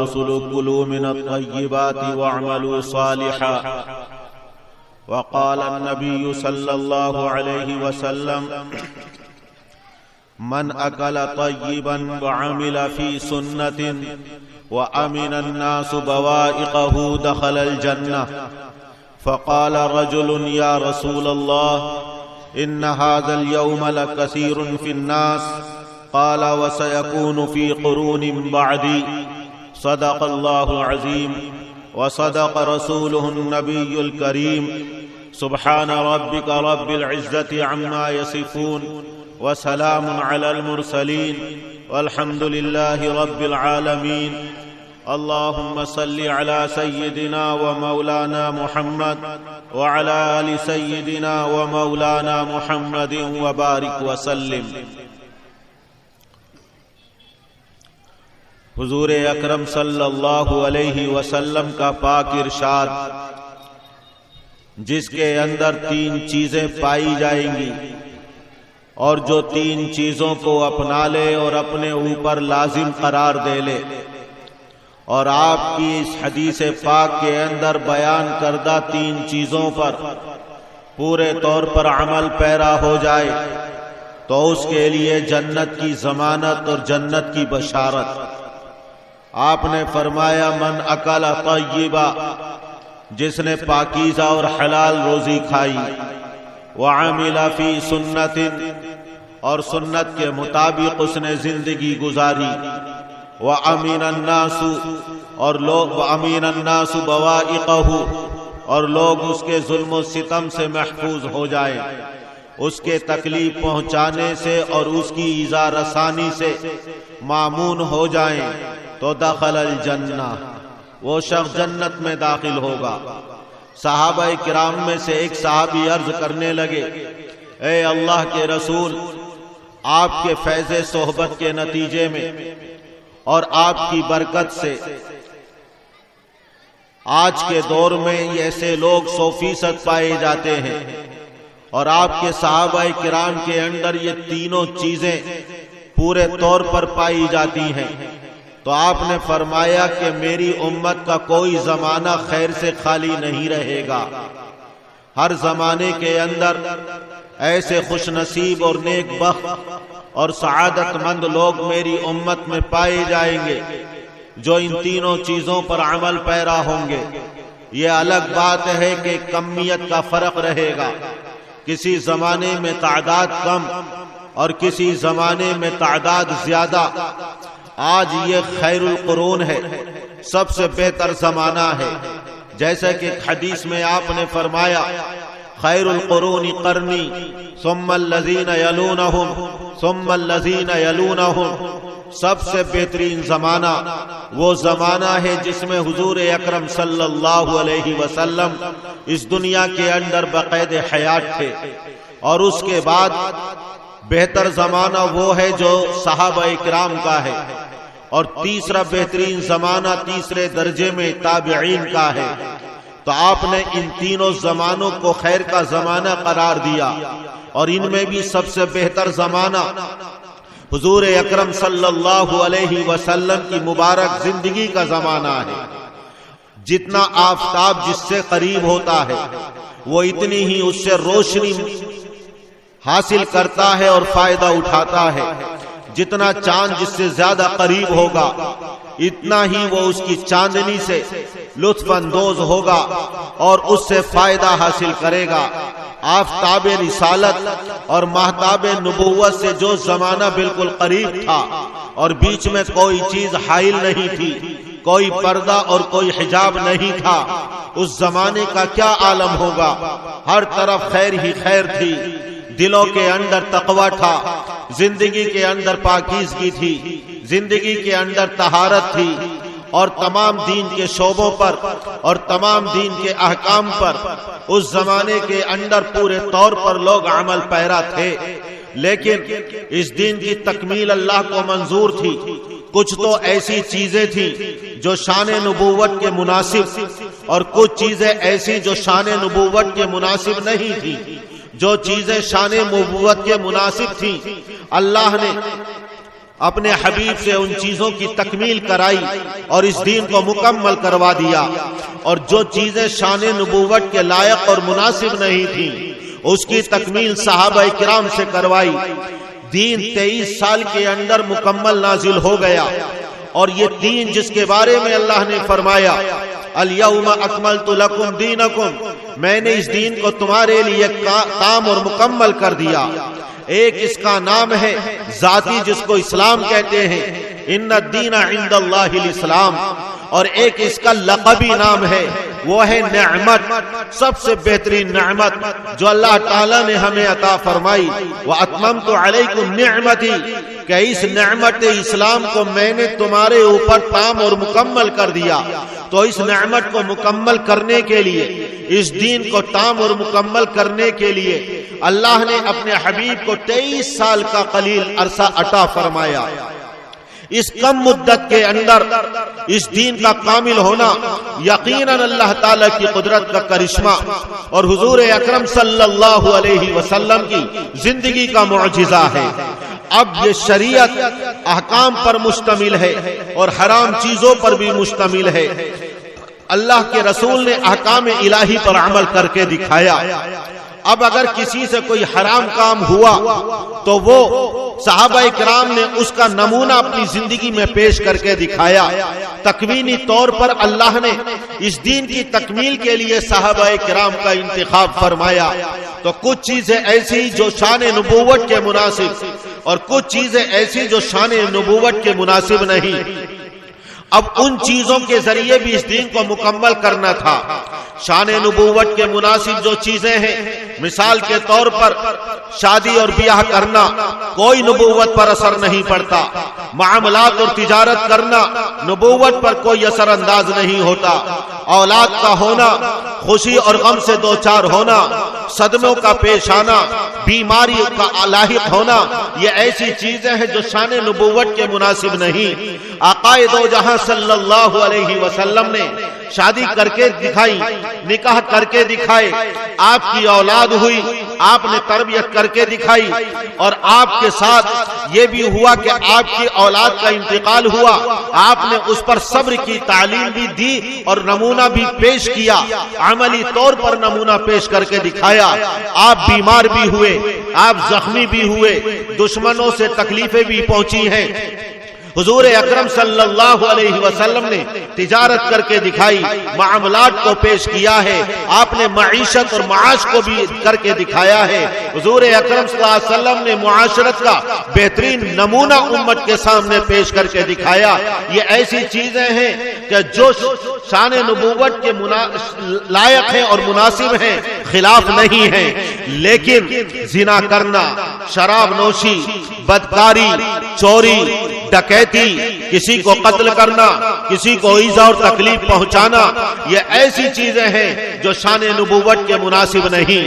अर्रुसुलु कुलू मिनत-तय्यिबाति वअमलू सालिहा। वक़ाल अन्नबिय्यु सल्लल्लाहु अलैहि वसल्लम मन अकल तय्यिबन वअमिल फी सुन्नतिन वअमिन अन्नासु बवाइक़हु दखलल जन्नह। फ़क़ाल रजुलुन या रसूलल्लाह इन्न हाज़ल यौम लकसीरुन फ़िन्नास। क़ाल वसयकूनु फ़ी क़ुरूनिन बअदी। सदक़ल्लाहुल अज़ीम व सदक़ रसूलुहुन नबियुल करीम। सुब्हान रब्बिका रब्बिल इज़्ज़ति अम्मा यसिफ़ून व सलामुन अलल मुरसलीन वल्हम्दुलिल्लाहि रब्बिल आलमीन। अल्लाहुम्मा सल्लि अला सय्यिदिना व मौलाना मुहम्मद व अला आलि सय्यिदिना व मौलाना मुहम्मदिन व बारिक व सल्लिम। हुजूर अकरम सल्लल्लाहु अलैहि वसल्लम का पाक इरशाद, जिसके अंदर 3 चीजें पाई जाएंगी और जो 3 चीजों को अपना ले और अपने ऊपर लाजिम करार दे ले, और आपकी इस हदीस पाक के अंदर बयान करदा 3 चीजों पर पूरे तौर पर अमल पैरा हो जाए, तो उसके लिए जन्नत की जमानत और जन्नत की बशारत। आपने फरमाया मन अकल तय्यिबा, जिसने पाकीज़ा और हलाल रोजी खाई, व अमिल फी सुन्नतिन, और सुन्नत के मुताबिक उसने जिंदगी गुजारी, व अमीन अन्नासु, और लोग अमीन अन्नासु बवाइक़हु, और लोग उसके जुल्म सितम से महफूज हो जाए, उसके तकलीफ पहुंचाने से और उसकी ईज़ा रसानी से मामून हो जाएं, तो दखलल जन्नह, वो शख्स जन्नत में दाखिल होगा। सहाबाए किराम में से एक सहाबी अर्ज करने लगे, ए अल्लाह के रसूल, आपके फैज़े सोहबत के नतीजे में और आपकी बरकत से आज के दौर में ऐसे लोग 100% पाए जाते हैं, और आपके सहाबाए किराम के अंदर ये तीनों चीजें पूरे तौर पर पाई जाती हैं। तो आपने फरमाया कि मेरी उम्मत का कोई जमाना खैर से खाली नहीं रहेगा। हर जमाने के अंदर ऐसे खुशनसीब और नेक बख्त और सआदतमंद लोग मेरी उम्मत में पाए जाएंगे जो इन तीनों चीजों पर अमल पैरा होंगे। ये अलग बात है कि कमियत का फर्क रहेगा, किसी जमाने में तादाद कम और किसी जमाने में तादाद ज्यादा। आज ये खैरुल कुरून है, सबसे बेहतर जमाना है। जैसे कि हदीस में आपने फरमाया, खैरुल कुरूनी करनी सुम्मल लज़ीना यलूनहुम सुम्मल लज़ीना यलूनहुम। सबसे बेहतरीन जमाना वो जमाना है जिसमें हुजूर अकरम सल्लल्लाहु अलैहि वसल्लम इस दुनिया के अंदर बक़ैद हयात थे, और उसके बाद बेहतर जमाना वो है जो सहाबाए किराम का है, और तीसरा बेहतरीन जमाना तीसरे दर्जे में ताबिईन का है। तो आपने इन तीनों जमानों को खैर का जमाना करार दिया, और इनमें भी सबसे बेहतर जमाना हुजूर अकरम सल्लल्लाहु अलैहि वसल्लम की मुबारक जिंदगी का जमाना है। जितना आफताब जिससे करीब होता है वो इतनी ही उससे रोशनी हासिल करता है और फायदा उठाता है। जितना चांद जिससे ज्यादा करीब होगा इतना ही वो उसकी चांदनी से लुत्फ अंदोज होगा और उससे फायदा हासिल करेगा। आफताब रिसालत और महताब नबुव्वत से जो जमाना बिल्कुल करीब था और बीच में कोई चीज हाइल नहीं थी, कोई पर्दा और कोई हिजाब नहीं था, उस जमाने का क्या आलम होगा। हर तरफ खैर ही खैर थी, दिलों के अंदर तकवा था, जिंदगी के अंदर पाकीज़गी थी, जिंदगी के अंदर तहारत थी, और तमाम दीन के शोबों पर और तमाम दीन के अहकाम पर उस जमाने के अंदर पूरे तौर पर लोग अमल पैरा थे। लेकिन इस दीन की तकमील अल्लाह को मंजूर थी। कुछ तो ऐसी चीजें थी जो शान नबूवत के मुनासिब, और कुछ चीजें ऐसी जो शान नबूवत के मुनासिब नहीं थी। जो चीजें शान नबूवत के मुनासिब थी अल्लाह ने अपने हबीब से उन चीजों की तकमील कराई और इस दीन को मुकम्मल करवा दिया। और जो चीजें शान नबूवत के लायक और मुनासिब नहीं थी उसकी तकमील सहाबा किराम से करवाई। दीन 23 साल के अंदर मुकम्मल नाजिल हो गया। और ये दीन जिसके बारे में अल्लाह ने फरमाया अल-यौम अकमलतु लकुम दीनकुम, मैंने इस दीन को तुम्हारे लिए ताम और मुकम्मल कर दिया। एक इसका नाम है जाती जिसको इस्लाम कहते हैं, इन्ना दीना इंदल्लाहिल इस्लाम। और एक इसका लक़बी नाम है, वो है नेमत, सबसे बेहतरीन नेमत जो अल्लाह ताला ने हमें अता फरमाई। व अतममतु अलैकुम निअमती, कि इस नेमत इस्लाम को मैंने तुम्हारे ऊपर ताम और मुकम्मल कर दिया। तो इस नेमत को मुकम्मल करने के लिए, इस दीन को ताम और मुकम्मल करने के लिए अल्लाह ने अपने हबीब को 23 साल का कलील अरसा अता फरमाया। इस कम मुद्दत के अंदर इस दीन का कामिल होना यकीनन अल्लाह ताला की कुदरत का करिश्मा और हुजूर अकरम सल्लल्लाहु अलैहि वसल्लम की जिंदगी का मुअजिजा है। अब ये शरीयत अहकाम पर मुश्तमिल है और हराम चीजों पर भी मुश्तमिल है। अल्लाह के रसूल ने अहकाम इलाही पर अमल करके दिखाया। अब अगर किसी से कोई हराम काम हुआ तो वो सहाबाए किराम ने उसका नमूना अपनी जिंदगी में पेश करके दिखाया। तकवीनी तौर पर अल्लाह ने इस दीन की तकमील के लिए सहाबाए किराम का इंतखाब फरमाया। तो कुछ चीजें ऐसी जो शान नबूवत के मुनासिब और कुछ चीजें ऐसी जो शान नबूवत के मुनासिब नहीं। अब उन चीजों के जरिए भी इस दीन को मुकम्मल करना था। शान नबूवत के मुनासिब जो चीजें हैं, मिसाल के तौर पर शादी और ब्याह करना, कोई नबूवत पर असर नहीं पड़ता। मामलात और तिजारत करना नबूवत पर कोई असर अंदाज नहीं होता। औलाद का होना, खुशी और गम से दो चार होना, सदमों का पेश आना, बीमारी का लाहिक होना, ये ऐसी चीजें हैं जो शान नबूवत के मुनासिब नहीं। आकाए दो जहां सल्लल्लाहु अलैहि वसल्लम ने शादी करके दिखाई, निकाह करके दिखाए, आपकी औलाद हुई, आपने तरबियत करके दिखाई। और आपके साथ ये भी हुआ कि आपकी औलाद का इंतकाल हुआ, आपने उस पर सब्र की तालीम भी दी और नमूना भी पेश किया, अमली तौर पर नमूना पेश करके दिखाया। आप बीमार भी हुए, आप जख्मी भी हुए, दुश्मनों से तकलीफें भी पहुंची हैं। हुजूर अकरम सल्लल्लाहु अलैहि वसल्लम ने तिजारत करके दिखाई, मामलात को पेश किया है, आपने मईशत और माश को भी करके दिखाया है। हुजूर अकरम सल्लल्लाहु अलैहि वसल्लम ने मुआशरत का बेहतरीन नमूना उम्मत के सामने पेश करके दिखाया। ये ऐसी चीजें हैं कि जो शान नबूवत के लायक हैं और मुनासिब हैं, खिलाफ नहीं है। लेकिन जिना करना, शराब नोशी, बदकारी, चोरी, डकैती, किसी को कत्ल करना, किसी को ईज़ा और तकलीफ पहुंचाना, ये ऐसी चीजें हैं जो शान नबूवत के मुनासिब नहीं।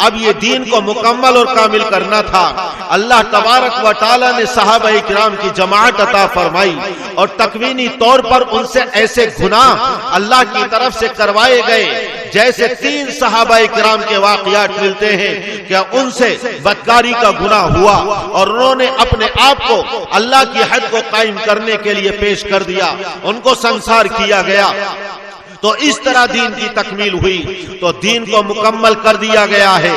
अब ये दीन को मुकम्मल और कामिल करना था। अल्लाह तबारक व तआला ने सहाबाए किराम की जमात अता फरमाई और तकवीनी तौर पर उनसे ऐसे गुनाह अल्लाह की तरफ से करवाए गए जैसे 3 सहाबाए किराम के वाक़ियात मिलते हैं कि उनसे बदकारी का गुनाह हुआ और उन्होंने अपने आप को अल्लाह की हद को कायम करने के लिए पेश कर दिया, उनको संसार किया गया। तो इस तरह दीन की तकमील हुई। तो दीन को मुकम्मल कर दिया गया है,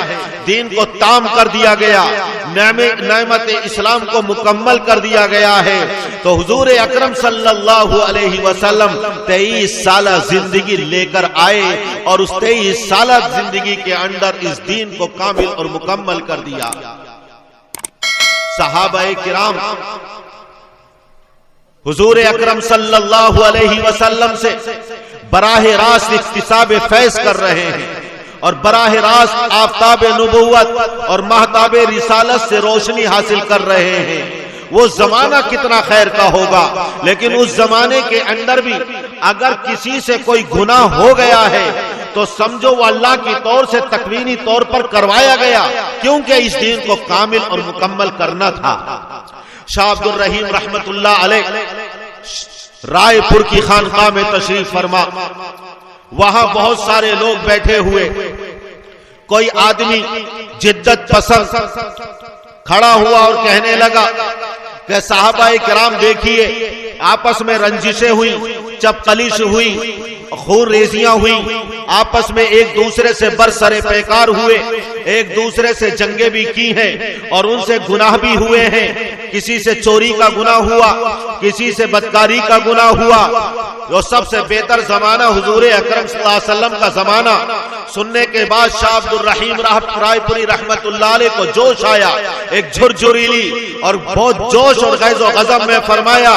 दीन को ताम कर दिया गया, नेमत इस्लाम को मुकम्मल कर दिया गया है। तो हुजूर अकरम सल्लल्लाहु अलैहि वसल्लम 23 साल जिंदगी लेकर आए और उस 23 साल जिंदगी के अंदर इस दीन को कामिल और मुकम्मल कर दिया। सहाबाए किराम हुजूर अकरम सल्लल्लाहु अलैहि वसल्लम से बराह रास्त इक्तिसाब फैज़ कर रहे हैं और बराह रास्त आफताब नबुव्वत और महताब रिसालत से रोशनी हासिल कर रहे हैं। वो जमाना कितना खैर का होगा, लेकिन उस जमाने के अंदर भी अगर किसी से कोई गुनाह हो गया है तो समझो वो अल्लाह की तौर से तकवीनी तौर पर करवाया गया, क्योंकि इस दीन को कामिल और मुकम्मल करना था। शाह अब्दुल रहीम रहमतुल्लाह अलैह रायपुर की खानकाह में तशरीफ फरमा, वहां बहुत सारे लोग बैठे हुए। कोई आदमी जिद्दत पसंद खड़ा हुआ और कहने लगा कि साहबाए किराम देखिए आपस में रंजिशें हुई, चपकलिश हुई, खून रेजियां हुई, आपस में एक दूसरे से बरसरे पैकार हुए, एक दूसरे से जंगे भी की हैं और उनसे गुनाह भी हुए हैं। किसी से चोरी का गुनाह हुआ, किसी से बदकारी का गुनाह हुआ। जो सबसे बेहतर जमाना हुजूर अकरम सल्लल्लाहु अलैहि वसल्लम का जमाना सुनने के बाद शाह अब्दुल रहीम रायपुरी रहमतुल्लाह अलैह को जोश आया, एक झुरझुरीली और बहुत जोश और गैज़ो गज़ब में फरमाया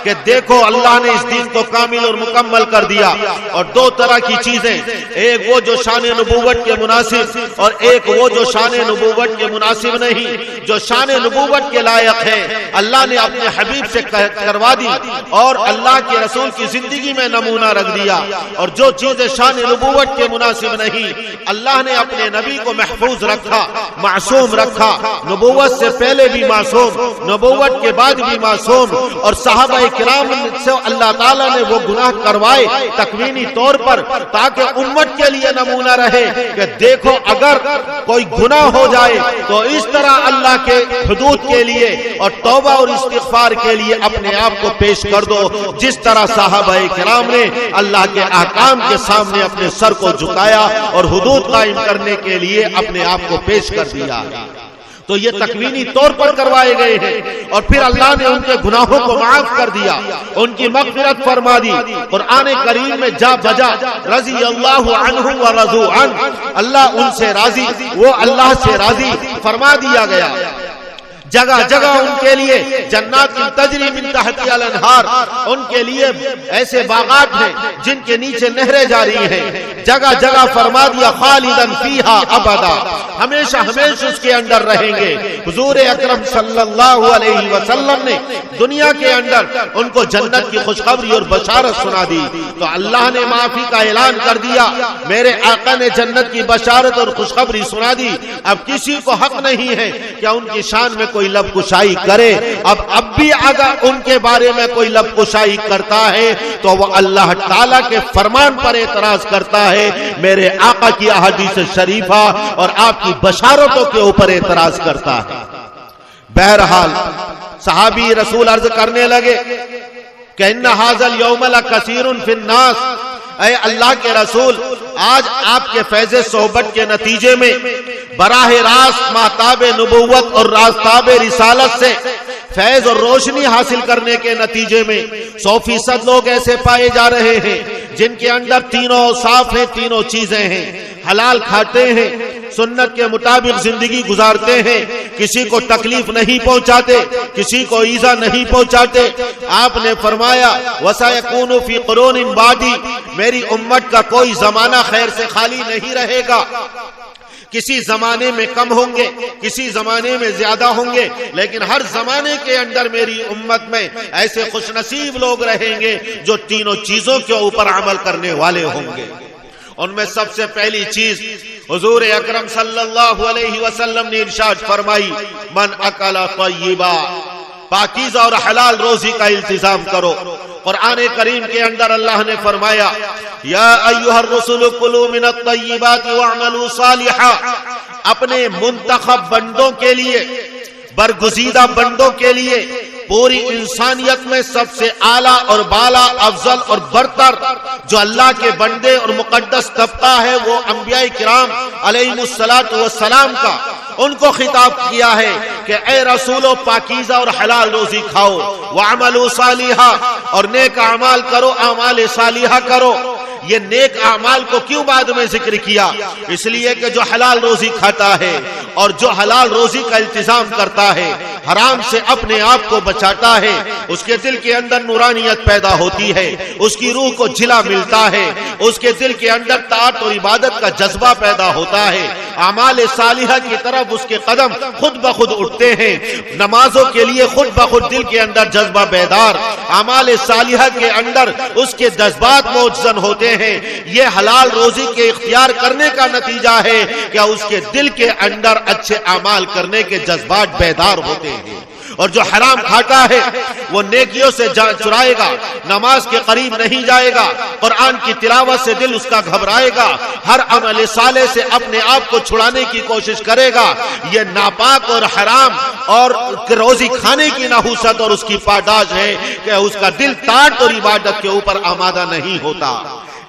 कि देखो अल्लाह ने इस दीन को कामिल और मुकम्मल कर दिया। और दो तरह की चीजें, एक वो जो शान नबूवत के मुनासिब और एक वो जो शान नबूवत के मुनासिब नहीं। जो शान नबूवत के लायक है अल्लाह ने अपने हबीब से करवा दी और अल्लाह के रसूल की जिंदगी में नमूना रख दिया। और जो चीजें शान नबूवत के मुनासिब नहीं, अल्लाह ने अपने नबी को महफूज रखा, मासूम रखा, नबूवत से पहले भी मासूम, नबूवत के बाद भी मासूम। और सहाबाए किराम से अल्लाह ताला ने वो गुनाह करवाए तकवीनी तौर पर, ताकि उम्मत के लिए नमूना रहे कि देखो अगर कोई गुनाह हो जाए तो इस तरह अल्लाह के हुदूद के लिए और तौबा और इस्तिग़फ़ार के लिए अपने आप को पेश कर दो, जिस तरह सहाबाए किराम ने अल्लाह के अहकाम के सामने अपने सर को झुकाया और हुदूद कायम करने के लिए अपने आप को पेश कर दिया। तो ये तकवीनी तौर पर करवाए गए हैं और फिर अल्लाह ने उनके गुनाहों को माफ कर दिया, उनकी मग़फ़िरत फरमा दी। कुरान करीम में जा बजा रज़ी अल्लाहु अन्हु व रज़ू अन्हु, अल्लाह उनसे राजी, वो अल्लाह से राजी फरमा दिया गया। जगह जगह उनके लिए जन्नात तजरी मिन तहतिहा अल-अनहार, उनके लिए ऐसे बागात हैं जिनके नीचे नहरें जारी हैं। जगह जगह फरमा दिया खालिदन फीहा अबदा, हमेशा हमेशा उसके अंदर रहेंगे। हुजूर अकरम सल्लल्लाहु अलैहि वसल्लम ने दुनिया के अंदर उनको जन्नत की खुशखबरी और बशारत सुना दी, तो अल्लाह ने माफी का ऐलान कर दिया। मेरे आका ने जन्नत की बशारत और खुशखबरी सुना दी। अब किसी को हक नहीं है कि उनकी शान में कोई लबकुशाई करे। अब भी अगर उनके बारे में कोई लबकुशाई करता है तो वह अल्लाह ताला के फरमान पर एतराज करता है, मेरे आका की अहादीस शरीफा और आपकी बशारतों के ऊपर एतराज करता है। बहरहाल सहाबी रसूल अर्ज करने लगे कि इन्ना हाज़ल यौम लकसीरुन फिन्नास, ऐ अल्लाह के रसूल आज आपके फैज़े सोहबत के नतीजे में बराह रास्त महताब नबूवत और रास्ताब रिसालत से फैज और रोशनी हासिल करने के नतीजे में 100% लोग ऐसे पाए जा रहे हैं जिनके अंदर तीनों साफ है, तीनों चीजें हैं। हलाल खाते हैं, सुन्नत के मुताबिक जिंदगी गुजारते हैं, किसी को तकलीफ नहीं पहुंचाते, किसी को ईजा नहीं पहुंचाते। आपने फरमाया वसयकूनु फी कुरूनिन बादी, मेरी उम्मत का कोई जमाना खैर से खाली नहीं रहेगा। किसी जमाने में कम होंगे, किसी जमाने में ज्यादा होंगे, लेकिन हर जमाने के अंदर मेरी उम्मत में ऐसे खुशनसीब लोग रहेंगे जो तीनों चीजों के ऊपर अमल करने वाले होंगे। उनमें सबसे पहली चीज हुजूर अकरम सल्लल्लाहु अलैहि वसल्लम ने इरशाद फरमाई, मन अकला तय्यिबा, पाकीज़ा और हलाल रोजी का इंतजाम करो। कुरान करीम के अंदर अल्लाह ने फरमाया, या अय्युहर रसूल कुलू मिनत तय्यिबाति वअमलू सालिहा, अपने मुंतखब बंदों के लिए, बरगुजीदा बंदों के लिए, पूरी इंसानियत में सबसे आला और बाला अफजल और बरतर जो अल्लाह के बंदे और मुकद्दस तबका है वो अंबिया किराम अलैहिमुस्सलातु वस्सलाम का, उनको खिताब किया है कि ए रसूलो पाकीज़ा और हलाल रोजी खाओ, वअमलू सालिहा, और नेक अमाल करो, अमाल सालिहा करो। ये नेक अमाल को क्यों बाद में जिक्र किया? इसलिए कि जो हलाल रोजी खाता है और जो हलाल रोजी का इंतजाम करता है, हराम से अपने आप को बचाता है, उसके दिल के अंदर नूरानियत पैदा होती है, उसकी रूह को जिला मिलता है, उसके दिल के अंदर ताअत और इबादत का जज्बा पैदा होता है, अमाल सालिहा की तरफ उसके कदम खुद ब खुद उठते हैं, नमाजों के लिए खुद ब खुद दिल के अंदर जज्बा बेदार, अमाल सालिहा के अंदर उसके जज्बात मौजूद होते हैं। ये हलाल रोजी के इख्तियार करने का नतीजा है क्या उसके दिल के अंदर अच्छे अमाल करने के जज्बात बेदार होते हैं। और जो हराम खाता है वो नेकियों से चुराएगा, नमाज के करीब नहीं जाएगा, कुरान की तिलावत से दिल उसका घबराएगा, हर अमल साले से अपने आप को छुड़ाने की कोशिश करेगा। ये नापाक और हराम और रोजी खाने की नहुसत और उसकी पादाश है कि उसका दिल ताट और इबादत के ऊपर आमादा नहीं होता।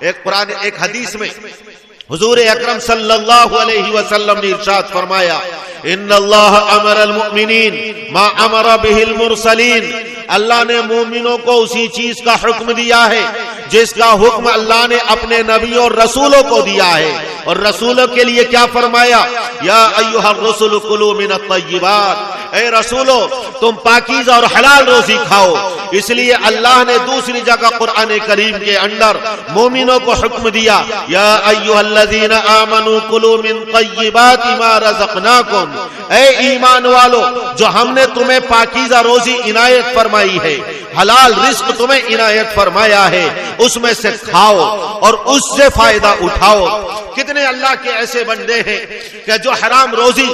एक हदीस में हुजूर अकरम सल्लल्लाहु अलैहि वसल्लम ने इरशाद फरमाया, इन्नल्लाह अमरल मुमिनीन मा अमरा बिहिल मुरसलीन। अल्लाह ने मोमिनों को उसी चीज का हुक्म दिया है जिसका हुक्म अल्लाह ने अपने नबियों और रसूलों को दिया है। और रसूलों के लिए क्या फरमाया, या अय्युहर रसूल कुलू मिनत तय्यिबात, ए रसूलो तुम पाकीज़ा और हलाल रोजी खाओ। इसलिए अल्लाह ने दूसरी जगह कुरान करीम के अंदर मोमिनों को हुक्म दिया, या अय्युहल्लज़ीना आमनू कुलू मिन तय्यिबाति मा रज़क़नाकुम, ए ईमान वालो जो हमने तुम्हें पाकीज़ा रोजी इनायत फरमाई है, हलाल रिस्क तुम्हें इनायत फरमाया है, उसमें से खाओ और उससे फायदा उठाओ। कितने अल्लाह के ऐसे बंदे हैं कि जो हराम रोजी,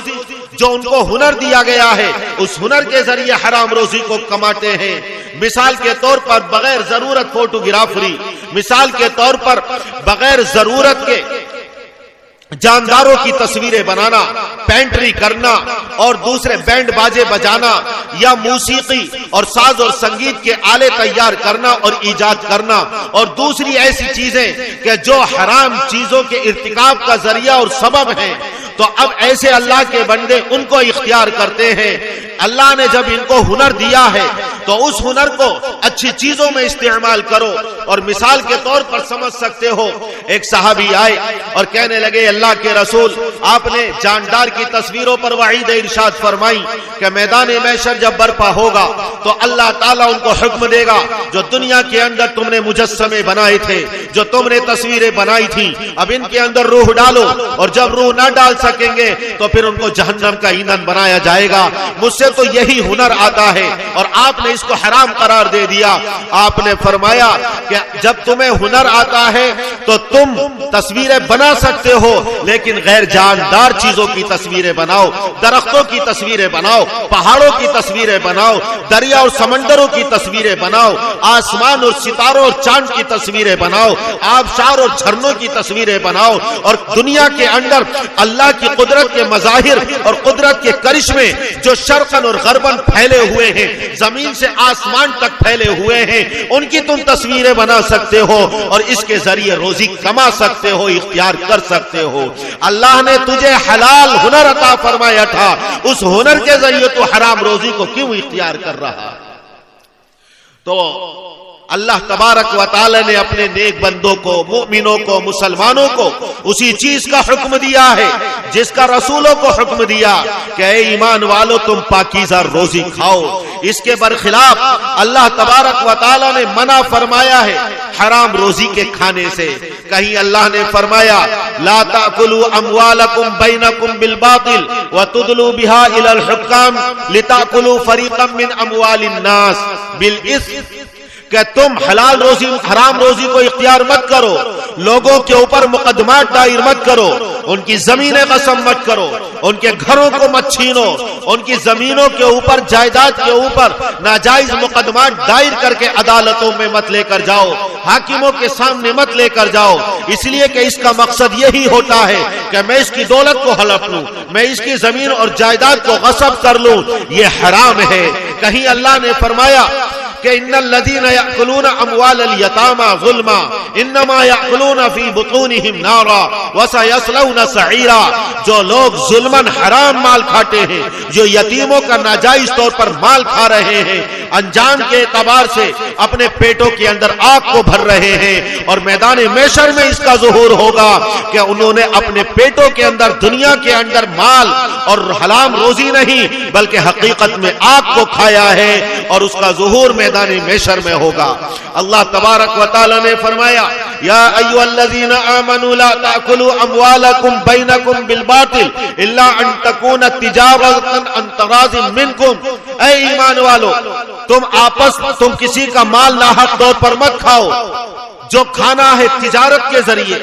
जो उनको हुनर दिया गया है, उस हुनर के जरिए हराम रोजी को कमाते हैं। मिसाल के तौर पर बगैर जरूरत फोटोग्राफरी, मिसाल के तौर पर बगैर जरूरत के जानदारों की तस्वीरें बनाना, पेंट्री करना और दूसरे बैंड बाजे बजाना या मौसीकी और साज और संगीत के आले तैयार करना और इजाद करना और दूसरी ऐसी चीजें कि जो हराम चीजों के इर्तिकाब का जरिया और सबब है। तो अब ऐसे अल्लाह के बंदे उनको इख्तियार करते हैं। अल्लाह ने जब इनको हुनर दिया है तो उस हुनर को अच्छी चीजों में इस्तेमाल करो। और मिसाल के तौर पर समझ सकते हो, एक सहाबी आए और कहने लगे, अल्लाह के रसूल आपने जानदार की तस्वीरों पर वईद इरशाद फरमाई कि मैदान महशर जब बर्पा होगा तो अल्लाह ताला उनको हुक्म देगा, जो दुनिया के अंदर तुमने मुजस्समे बनाए थे, जो तुमने तस्वीरें बनाई थी, अब इनके अंदर रूह डालो, और जब रूह ना डाल सकेंगे तो फिर उनको जहन्नम का ईंधन बनाया जाएगा। मुझसे तो यही हुनर आता है और आपने इसको हराम करार दे दिया। आपने फरमाया कि जब तुम्हें हुनर आता है तो तुम तस्वीरें बना सकते हो, लेकिन गैर जानदार चीजों की तस्वीरें बनाओ, दरख्तों की तस्वीरें बनाओ, पहाड़ों की तस्वीरें बनाओ, दरिया और समंदरों की तस्वीरें बनाओ, आसमान और सितारों और चांद की तस्वीरें बनाओ, आबशार और झरनों की तस्वीरें बनाओ। और दुनिया के अंदर अल्लाह की कुदरत के मज़ाहिर और कुदरत के करिश्मे जो शर्कन और गरबन फैले हुए हैं, जमीन से आसमान तक फैले हुए हैं, उनकी तुम तस्वीरें बना सकते हो और इसके जरिए रोजी कमा सकते हो, इख्तियार कर सकते हो। अल्लाह ने तुझे हलाल हुनर अता फरमाया था, उस हुनर के जरिए तो हराम रोजी को क्यों इख्तियार कर रहा? तो अल्लाह तबारक व तआला ने अपने नेक बंदों को, मुमिनों को, मुसलमानों को उसी चीज का हुक्म दिया है जिसका रसूलों को हुक्म दिया कि ऐ ईमान वालों तुम पाकीज़ा रोजी खाओ। इसके बरखिलाफ अल्लाह तबारक व तआला ने मना फरमाया है हराम रोजी के खाने से। कहीं अल्लाह ने फरमाया, ला ताकुलू अमवालकुम बैनकुम बिल बातिल व तुदलू बिहा इलल हुक्काम लिताकुलू फरीक़म मिन अमवालिन नास बिल इस्म, कि तुम हलाल रोजी हराम रोजी को इख्तियार मत करो, लोगों के ऊपर मुकदमात दायर मत करो, उनकी जमीनें कसम मत करो, उनके घरों को मत छीनो, उनकी जमीनों के ऊपर, जायदाद के ऊपर नाजायज मुकदमात दायर करके अदालतों में मत लेकर जाओ, हाकिमों के सामने मत लेकर जाओ, इसलिए कि इसका मकसद यही होता है कि मैं इसकी दौलत को हड़प लूं, मैं इसकी जमीन और जायदाद को गस्ब कर लूं। ये हराम है। कहीं अल्लाह ने फरमाया कि इन्नल्लज़ीना याकुलूना अमवालल यतामा ज़ुल्मा इन्नमा याकुलूना फी बुतूनिहिम नारा व सयस्लौना सईरा। जो लोग जुल्मन हराम माल खाते हैं, जो यतीमों का नाजायज तौर पर माल खा रहे हैं, अंजाम के एतबार से अपने पेटों के अंदर आग को भर रहे हैं, और मैदान महशर में इसका ज़ुहूर होगा कि उन्होंने अपने पेटों के अंदर, दुनिया के अंदर माल और हलाल रोजी नहीं बल्कि हकीकत में आग को खाया है, और उसका ज़ुहूर मैदान महशर में होगा। अल्लाह तबारक व तआला ने फरमाया, या अय्युहल्लज़ीना आमनू ला ताकुलू अमवालकुम बैनकुम बिल बातिल इल्ला अन तकूना तिजारतन अन तराज़िम मिनकुम। ऐ ईमान वालो, तुम किसी का माल नाहक तौर पर मत खाओ। जो खाना है तिजारत के जरिए,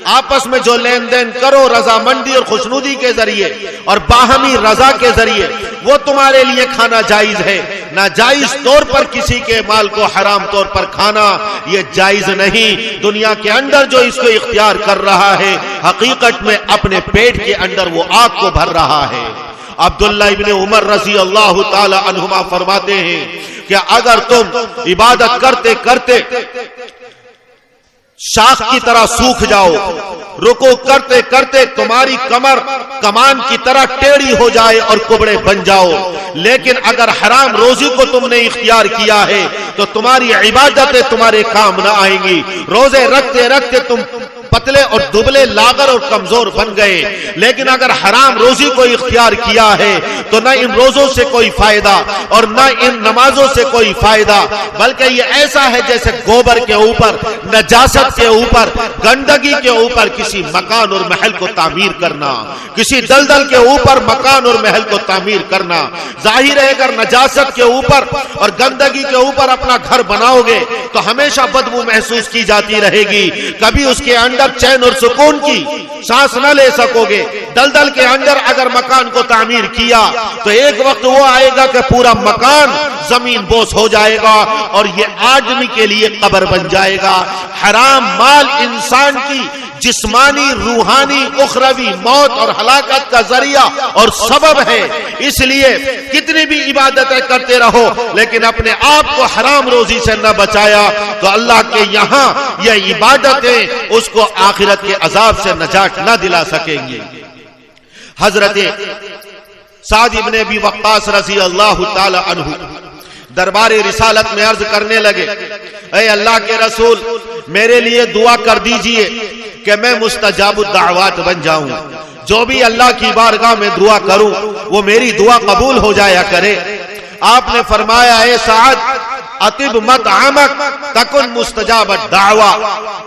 आपस में जो लेन देन करो रजामंदी और खुशनुदी के जरिए और बाहमी रजा के जरिए, वो तुम्हारे लिए खाना जायज है। नाजायज तौर पर किसी के माल को हराम तौर पर खाना ये जायज नहीं। दुनिया के अंदर जो इसको इख्तियार कर रहा है, हकीकत में अपने पेट के अंदर वो आग को भर रहा है। अब्दुल्ला इब्ने उमर रजी अल्लाह ताला अन्हुमा फरमाते हैं कि अगर तुम इबादत करते करते शाख की तरह सूख जाओ, रुकू करते करते तुम्हारी कमर कमान की तरह टेढ़ी हो जाए और कुबड़े बन जाओ, लेकिन अगर हराम रोजी को तुमने इख्तियार किया है तो तुम्हारी इबादतें तुम्हारे काम न आएंगी। रोजे रखते रखते तुम पतले और दुबले, लागर और कमजोर बन गए, लेकिन अगर हराम रोजी को इख्तियार किया है तो न इन रोजों से कोई फायदा और न इन नमाजों से कोई फायदा, बल्कि ये ऐसा है जैसे गोबर के ऊपर, नजासत के ऊपर, गंदगी के ऊपर किसी मकान और महल को तामीर करना, किसी दलदल के ऊपर मकान और महल को तामीर करना। जाहिर है अगर नजासत के ऊपर और गंदगी के ऊपर अपना घर बनाओगे तो हमेशा बदबू महसूस की जाती रहेगी, कभी उसके अंदर चैन और सुकून की सांस न ले सकोगे। दलदल के अंदर अगर मकान को तामीर किया तो एक वक्त वो आएगा कि पूरा मकान जमीन बोस हो जाएगा और ये आदमी के लिए कब्र बन जाएगा। हराम माल इंसान की जिस्मानी, रूहानी, उखरवी मौत और हलाकत का जरिया और सबब है। इसलिए कितनी भी इबादतें करते रहो, लेकिन अपने आप को हराम रोजी से न बचाया तो अल्लाह के यहाँ यह इबादतें उसको आखिरत के अजाब से नजात न दिला सकेंगी। हजरत साद इब्ने अबी वक्कास रज़ी अल्लाह ताला अन्हु दरबारे रिसालत में अर्ज करने लगे, ऐ अल्लाह के रसूल, मेरे लिए दुआ कर दीजिए कि मैं मुस्तजाबुद दावत बन जाऊं। जो भी अल्लाह की बारगाह में दुआ करूं वो मेरी दुआ कबूल हो जाया करे। आपने फरमाया, ऐ साद, अतिब मत आमक तकुन मुस्तजाबुद दावा,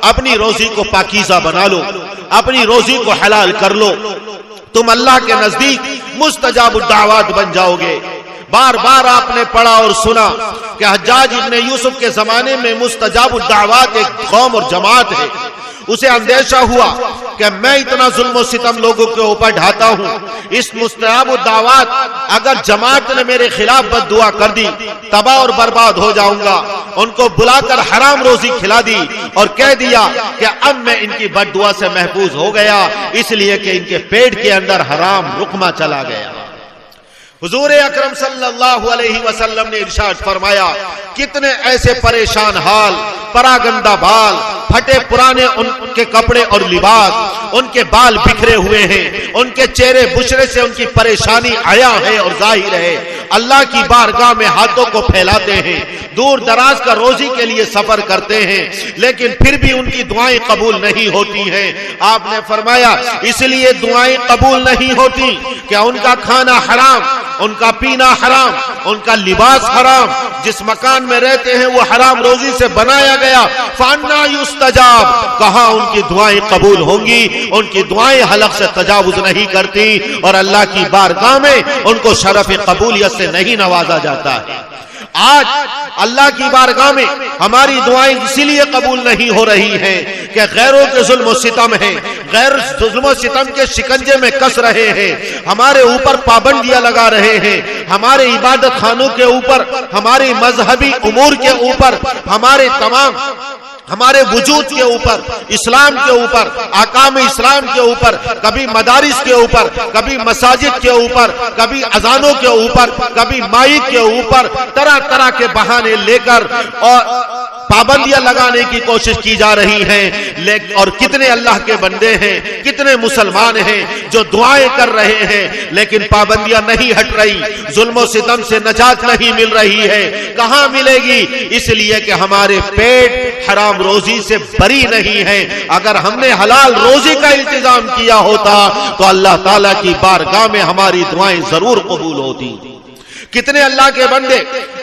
अपनी रोजी को पाकीज़ा बना लो, अपनी रोजी को हलाल कर लो, तुम अल्लाह के नजदीक मुस्तजाबुद दावत बन जाओगे। बार बार आपने पढ़ा और सुना कि हज्जाज इब्ने यूसुफ के जमाने में मुस्तजाबुद दावत एक कौम और जमात है। उसे अंदेशा हुआ कि मैं इतना जुल्म और सितम लोगों के ऊपर ढाता हूं, इस मुस्तजाबुद दावत अगर जमात ने मेरे खिलाफ बद्दुआ कर दी, तबाह और बर्बाद हो जाऊंगा। उनको बुलाकर हराम रोजी खिला दी और कह दिया कि अब मैं इनकी बद्दुआ से महफूज हो गया, इसलिए कि इनके पेट के अंदर हराम रुकमा चला गया। हुजूर अकरम सल्लल्लाहु अलैहि वसल्लम ने इरशाद फरमाया, कितने ऐसे परेशान हाल, परागंदा बाल, फटे पुराने उनके कपड़े और लिबास, उनके बाल बिखरे हुए हैं, उनके चेहरे बुशरे से उनकी परेशानी आया है और जाहिर है। अल्लाह की बारगाह में हाथों को फैलाते हैं, दूर दराज का रोजी के लिए सफर करते हैं, लेकिन फिर भी उनकी दुआएं कबूल नहीं होती हैं। आपने फरमाया इसलिए दुआएं कबूल नहीं होती क्या उनका खाना हराम, उनका पीना हराम, उनका लिबास हराम, जिस मकान में रहते हैं वो हराम रोजी से बनाया गया। फान्ना युस्तजाब, कहा उनकी दुआएं कबूल होंगी? उनकी दुआएं हलक से तजावुज नहीं करती और अल्लाह की बारगाह में उनको शरफ कबूलियत से नहीं नवाजा जाता है। आज अल्लाह की बारगाह में हमारी दुआएं इसीलिए कबूल नहीं हो रही हैं कि गैरों के जुल्म और सितम है, गैर जुल्म और सितम के शिकंजे में कस रहे हैं, हमारे ऊपर पाबंदियां लगा रहे हैं, हमारे इबादत खानों के ऊपर, हमारे मजहबी उमूर के ऊपर, हमारे वजूद के ऊपर, इस्लाम के ऊपर, आकाम इस्लाम के ऊपर, कभी मदारिस के ऊपर, कभी मसाजिद के ऊपर, कभी अजानों के ऊपर, कभी माइक के ऊपर, तरह तरह के बहाने लेकर और पाबंदियां लगाने की कोशिश की जा रही है। और कितने अल्लाह के बंदे हैं, कितने मुसलमान हैं जो दुआएं कर रहे हैं, लेकिन पाबंदियां नहीं हट रही, जुल्म सितम से नजात नहीं मिल रही है। कहां मिलेगी? इसलिए कि हमारे पेट हराम रोजी से बरी नहीं है। अगर हमने हलाल रोजी का इंतजाम किया होता तो अल्लाह ताला की बारगाह में हमारी दुआएं जरूर कबूल होती। कितने अल्लाह के बंदे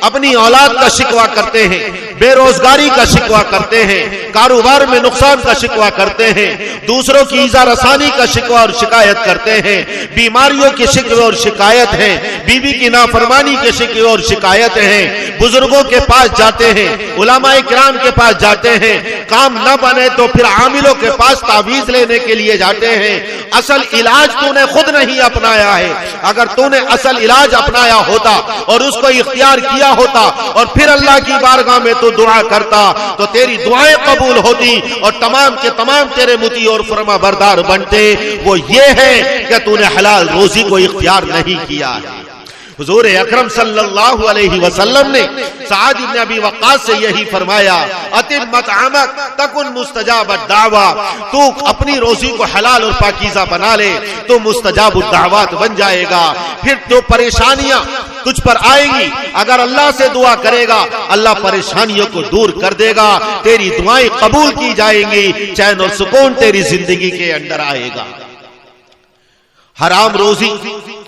अपनी औलाद का शिकवा करते हैं, बेरोजगारी का शिकवा करते हैं, कारोबार में नुकसान का शिकवा करते हैं, दूसरों की ईज़ा रसानी का शिकवा और शिकायत करते हैं, बीमारियों के शिकवे और शिकायत हैं, बीवी की नाफरमानी के शिकवे और शिकायत हैं, बुजुर्गों के पास जाते हैं, उलमाए किराम के पास जाते हैं, काम न बने तो फिर आमिलों के पास तावीज लेने के लिए जाते हैं। असल इलाज तूने खुद नहीं अपनाया है। अगर तूने असल इलाज अपनाया होता और उसको इख्तियार किया होता और फिर अल्लाह की बारगाह में तू दुआ करता तो तेरी दुआएं कबूल होती और तमाम के तमाम तेरे मुती और फरमा बरदार बनते। वो ये है कि तूने हलाल रोजी को इख्तियार नहीं किया है। हुजूर अकरम सल्लल्लाहु अलैहि वसल्लम ने साद इब्न अबी वक्कास से यही फरमाया, अतिम मतअमक तकुन मुस्तजाब दावा, तू अपनी रोजी को हलाल और पाकीज़ा बना ले तो मुस्तजाब दावत बन जाएगा। फिर तो परेशानियां तुझ पर आएंगी, अगर अल्लाह से दुआ करेगा अल्लाह परेशानियों को दूर कर देगा, तेरी दुआएं कबूल की जाएंगी, चैन और सुकून तेरी जिंदगी के अंदर आएगा। हराम रोजी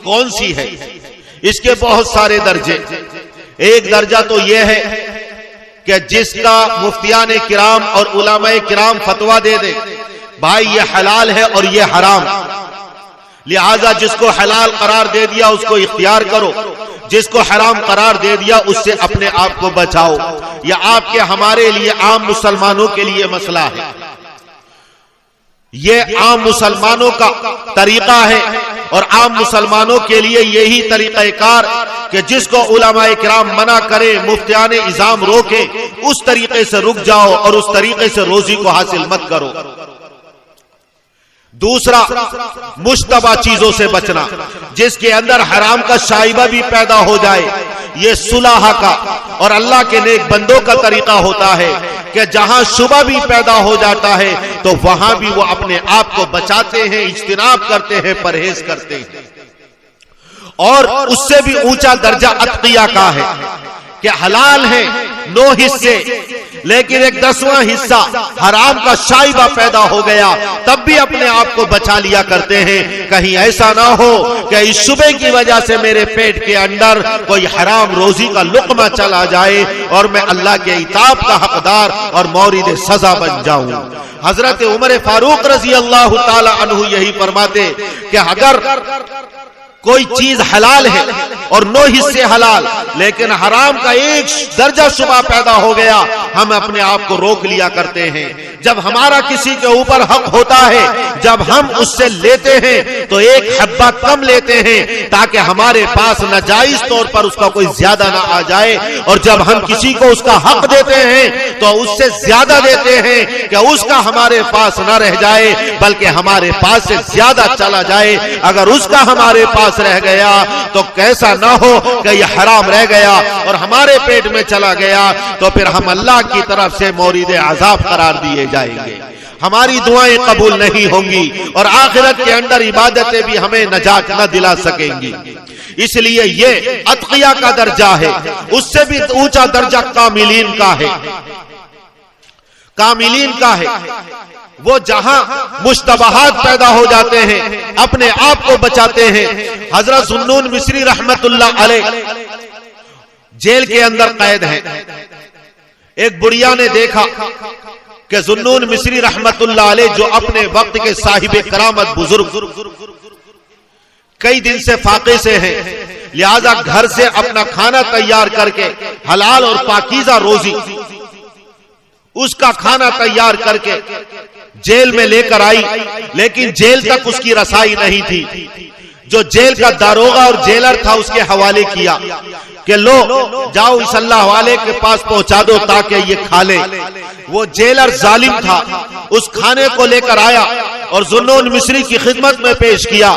कौन सी है? इसके बहुत सारे दर्जे। एक दर्जा तो यह है कि जिसका मुफ्तियान किराम और उलमाए किराम फतवा दे दे भाई ये हलाल है और ये हराम, लिहाजा जिसको हलाल करार दे दिया उसको इख्तियार करो, जिसको हराम करार दे दिया उससे अपने आप को बचाओ। यह आपके हमारे लिए आम मुसलमानों के लिए मसला है। ये आम मुसलमानों का तरीका है और आम मुसलमानों के लिए यही तरीक़ाकार कि जिसको उलमाए किराम मना करे, मुफ्तियान इज़ाम रोके, उस तरीके से रुक जाओ और उस तरीके से रोजी को हासिल मत करो। दूसरा, मुश्तबा चीजों से बचना, जिसके अंदर हराम का शाइबा भी पैदा हो जाए। ये सुलह का और अल्लाह के नेक बंदों का तरीका होता है कि जहां शुबा भी पैदा हो जाता है तो वहां भी वो अपने आप को बचाते हैं, इज्तिनाब करते हैं, परहेज करते हैं। और उससे भी ऊंचा दर्जा अत्किया का है कि हलाल है 9 हिस्से, लेकिन एक 10वां हिस्सा हराम का शाइबा पैदा हो गया, तब भी अपने आप को बचा लिया करते हैं। कहीं ऐसा ना हो कि इस शुबे की वजह से मेरे पेट के अंदर कोई हराम रोजी का लुक़मा चला जाए और मैं अल्लाह के इताब का हकदार और मौरिद सजा बन जाऊं। हजरत उमर फारूक रजी अल्लाह ताला अन्हु यही फरमाते कि अगर कोई चीज हलाल है और 9 हिस्से हलाल, लेकिन हराम का एक दर्जा शुबा पैदा हो गया, हम अपने आप को रोक लिया करते हैं। जब हमारा किसी के ऊपर हक होता है, जब हम उससे लेते हैं तो एक हब्बा कम लेते हैं ताकि हमारे पास नाजायज तौर पर उसका कोई ज्यादा ना आ जाए, और जब हम किसी को उसका हक देते हैं तो उससे ज्यादा देते हैं कि उसका हमारे पास ना रह जाए बल्कि हमारे पास से ज्यादा चला जाए। अगर उसका हमारे पास रह गया तो कैसा ना हो कि यह हराम रह गया और हमारे पेट में चला गया तो फिर हम अल्लाह की तरफ से मौरिद अजाब करार दिए जाएंगे, हमारी दुआएं कबूल नहीं होंगी और आखिरत के अंदर इबादतें भी हमें नजात न दिला सकेंगी। इसलिए ये अत्किया का दर्जा है। उससे भी ऊंचा दर्जा कामिलीन का है। कामिलीन का है वो जहां मुश्तबहात पैदा हो जाते हैं, अपने आप को बचाते हैं। हजरत ज़ुन्नून मिस्री रहमतुल्लाह अलैह जेल के अंदर कैद हैं। एक बुढ़िया ने देखा कि ज़ुन्नून मिस्री रहमतुल्लाह अलैह जो अपने वक्त के साहिब करामत बुजुर्ग कई दिन से फाके से हैं, लिहाजा घर से अपना खाना तैयार करके हलाल और पाकीज़ा रोजी उसका खाना तैयार करके जेल में लेकर आई, लेकिन जेल तक उसकी रसाई नहीं थी। जो जेल का दारोगा और जेलर था उसके हवाले किया कि लो जाओ इस अल्लाह वाले के पास पहुंचा दो ताकि ये खा ले। वो जेलर जालिम था, उस खाने को लेकर आया और ज़ुन्नून मिस्री की खिदमत में पेश किया।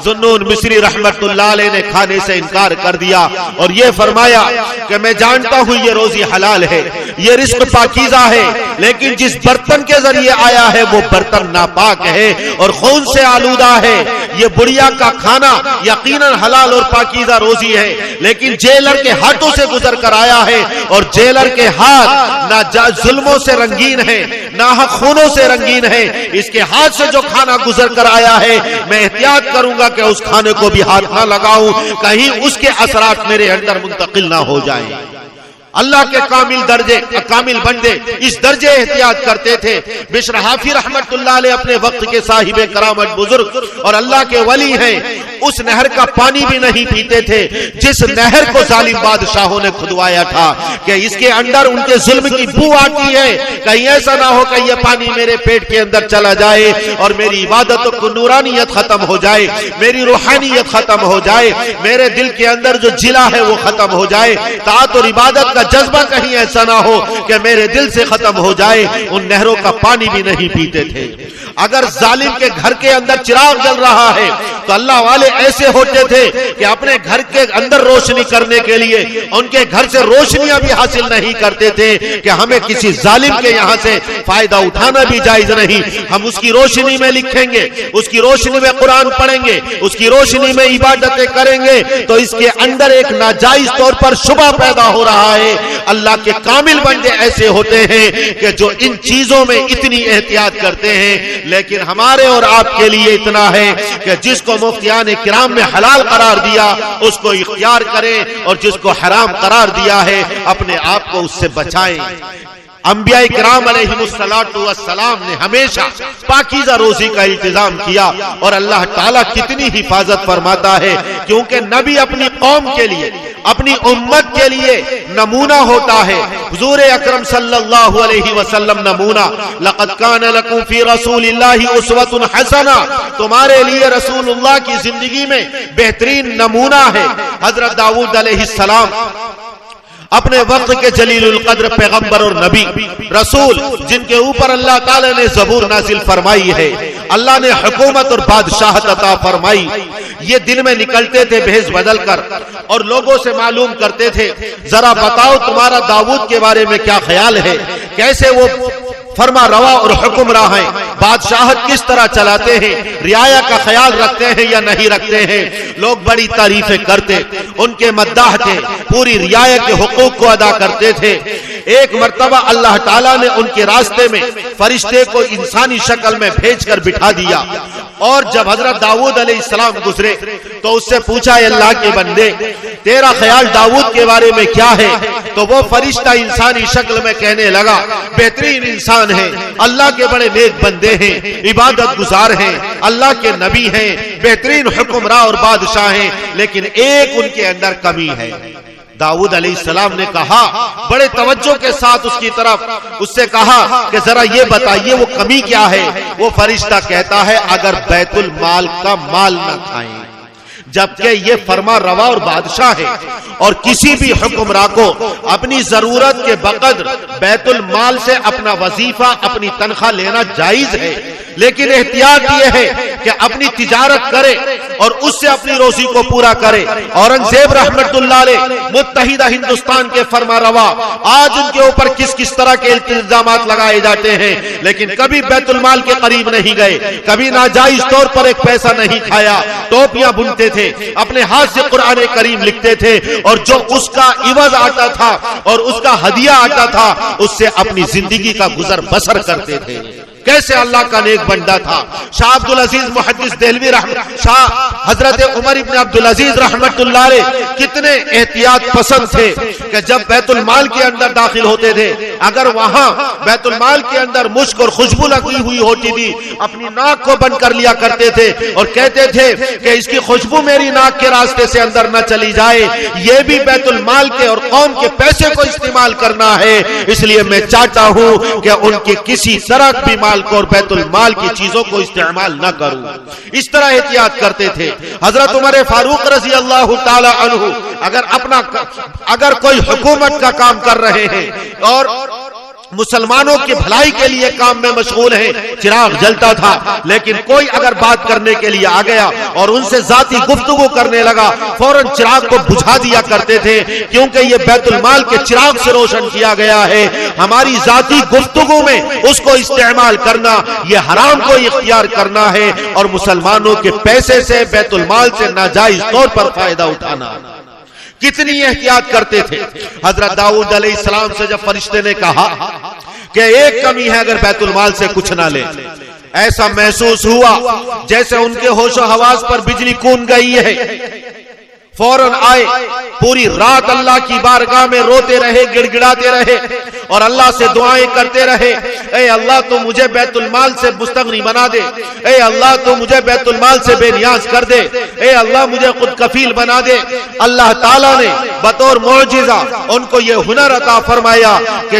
ज़ुन्नून मिस्री रहमतुल्लाह अलैह ने खाने से इनकार कर दिया और ये फरमाया कि मैं जानता हूं ये रोजी हलाल है, ये रिस्क पाकीज़ा है, लेकिन जिस बर्तन के जरिए आया है वो बर्तन नापाक है और खून से आलूदा है। ये बुढ़िया का खाना यकीनन हलाल और पाकीज़ा रोजी है, लेकिन जेलर के हाथों से गुजर कर आया है और जेलर के हाथ ना जुल्मों से रंगीन है ना खूनों से रंगीन है। इसके हाथ से जो खाना गुजर कर आया है मैं एहतियात करूंगा कि उस खाने को भी हाथ ना लगाऊं, कहीं उसके असरात मेरे अंदर मुंतकिल ना हो जाएं। अल्लाह के कामिल दर्जे, कामिल बंदे इस दर्जे एहतियात करते थे। बिश्र हाफी रहमतुल्लाह अलैह अपने वक्त के साहिबे करामत बुजुर्ग और अल्लाह के वली हैं, उस नहर का पानी भी नहीं पीते थे जिस नहर को जालिम बादशाहों ने खुदवाया था कि इसके अंदर उनके जुल्म की बू आती है, कहीं ऐसा ना हो कि यह पानी मेरे पेट के अंदर चला जाए और मेरी इबादतों को नूरानियत खत्म हो जाए, मेरी रूहानियत खत्म हो जाए, मेरे दिल के अंदर जो जिला है वो खत्म हो जाए, ताअत और इबादत का जज्बा कहीं ऐसा ना हो कि मेरे दिल से खत्म हो जाए। उन नहरों का पानी भी नहीं पीते थे। अगर जालिम के घर के अंदर चिराग जल रहा है तो अल्लाह वाले ऐसे होते थे कि अपने घर के अंदर रोशनी करने के लिए उनके घर से रोशनियां भी हासिल नहीं करते थे कि हमें किसी जालिम के यहां से फायदा उठाना भी जायज नहीं, हम उसकी रोशनी में लिखेंगे, उसकी रोशनी में कुरान पढ़ेंगे, उसकी रोशनी में इबादतें करेंगे, तो इसके अंदर एक नाजायज तौर पर शुबा पैदा हो रहा है। अल्लाह के कामिल बंदे ऐसे होते हैं कि जो इन चीजों में इतनी एहतियात करते हैं। लेकिन हमारे और आपके लिए इतना है कि जिसको मुफ्तियान किराम ने हलाल करार दिया उसको इख्तियार करें और जिसको हराम करार दिया है अपने आप को उससे बचाएं। अंबिया किराम अलैहिमुस्सलातु वस्सलाम ने हमेशा पाकीज़ा रोजी का इंतजाम किया और अल्लाह ताला कितनी हिफाजत फरमाता है, क्योंकि नबी अपनी कौम के लिए, अपनी उम्मत के लिए नमूना होता है। हुजूर अकरम सल्लल्लाहु अलैहि वसल्लम नमूना, लक़द कान लकुम फी रसूलिल्लाहि उस्वतुन हसना, तुम्हारे लिए रसूलुल्लाह की जिंदगी में बेहतरीन नमूना है। हजरत दाऊद अलैहिस्सलाम अपने वक्त के जलीलुल कद्र पैगंबर और नबी रसूल, जिनके ऊपर अल्लाह ताला ने ज़बूर नाजिल फरमाई है, अल्लाह ने हुकूमत और बादशाहत अता फरमाई, ये दिन में निकलते थे भेष बदल कर और लोगों से मालूम करते थे, जरा बताओ तुम्हारा दाऊद के बारे में क्या ख्याल है, कैसे वो फरमा रवा और हुक्मरां हैं, बादशाहत किस तरह चलाते हैं, रियाया का ख्याल रखते हैं या नहीं रखते हैं। लोग बड़ी तारीफें करते, उनके मद्दाह थे, पूरी रियाया के हुकूक को अदा करते थे। एक मर्तबा अल्लाह ताला ने उनके रास्ते में फरिश्ते को इंसानी शक्ल में भेजकर बिठा दिया और जब हजरत दाऊद अलैहिस्सलाम गुजरे तो उससे पूछा, अल्लाह के बंदे तेरा ख्याल दाऊद के बारे में क्या है? तो वो फरिश्ता इंसानी शक्ल में कहने लगा, बेहतरीन इंसान है, अल्लाह के बड़े नेक बंदे हैं, इबादत गुजार हैं, अल्लाह के नबी हैं, बेहतरीन हुक्मरां और बादशाह हैं, लेकिन एक उनके अंदर कमी है। दाऊद अलैहिस्सलाम ने कहा, बड़े तवज्जो के साथ उसकी तरफ उससे कहा कि जरा ये बताइए वो कमी क्या है? वो फरिश्ता कहता है, अगर बैतुल माल का माल न खाएं, जबकि ये फरमा रवा और बादशाह है और किसी भी हुक्मरां को अपनी जरूरत के बकद्र बैतुल माल से अपना वजीफा, अपनी तनख्वाह लेना जायज है, लेकिन एहतियात यह है कि अपनी तिजारत करे और उससे अपनी रोजी को पूरा करे। औरंगजेब रहमतुल्लाह अलैह मुत्तहिदा हिंदुस्तान के फरमा रवा, आज उनके ऊपर किस किस तरह के इल्जामात लगाए जाते हैं, लेकिन कभी बैतुल माल के करीब नहीं गए, कभी नाजायज तौर पर एक पैसा नहीं खाया, टोपियां बुनते थे, अपने हाथ से कुरान करीम लिखते थे और जो उसका इवज आता था और उसका हदिया आता था उससे अपनी जिंदगी का गुजर बसर करते थे। कैसे अल्लाह का नेक बंदा था। शाह अब्दुल अजीज मुहद्दिस देहलवी शाह हजरत उमर इब्न अब्दुल अजीज रहमतुल्लाह अलैह कितने एहतियात पसंद थे कि जब बैतुल माल के अंदर दाखिल होते थे, अगर वहां बैतुल माल के अंदर मुश्क और खुशबू लगी हुई होती थी, अपनी नाक को बंद कर लिया करते थे और कहते थे कि इसकी खुशबू मेरी नाक के रास्ते से अंदर न चली जाए, ये भी बैतुल माल के और कौम के पैसे को इस्तेमाल करना है, इसलिए मैं चाहता हूं कि उनके किसी तरह भी माल को और बैतुल माल की चीजों को इस्तेमाल न करूं। इस तरह एहतियात करते थे। हजरत उमर फारूक रजी अल्लाह ताला अन्हु अगर कोई हुकूमत का काम कर रहे हैं और मुसलमानों की भलाई के लिए काम में मशगूल है, चिराग जलता था, लेकिन कोई अगर बात करने के लिए आ गया और उनसे जाती गुफ्तगू करने लगा, फौरन चिराग को बुझा दिया करते थे, क्योंकि ये बैतुल माल के चिराग से रोशन किया गया है। हमारी जाती गुफ्तगू में उसको इस्तेमाल करना, ये हराम को इख्तियार करना है और मुसलमानों के पैसे से, बैतुल माल से नाजायज तौर पर फायदा उठाना। कितनी एहतियात करते थे। हजरत दाऊद अलैहिस्सलाम से जब फरिश्ते ने कहा कि एक कमी है, अगर बैतुल माल से कुछ ना ले, ऐसा महसूस हुआ जैसे उनके होशो हवास पर बिजली कूद गई है। फौरन आए, पूरी रात अल्लाह की बारगाह में रोते रहे, गिड़गिड़ाते रहे और अल्लाह से दुआएं करते रहे। ए अल्लाह तू मुझे बैतुल माल से मुस्तगनी बना दे, ए अल्लाह तू मुझे बैतुल माल से बेनियाज कर दे, ए अल्लाह मुझे खुद कफील बना दे। अल्लाह ताला ने बतौर मौजिजा उनको ये हुनर अता फरमाया कि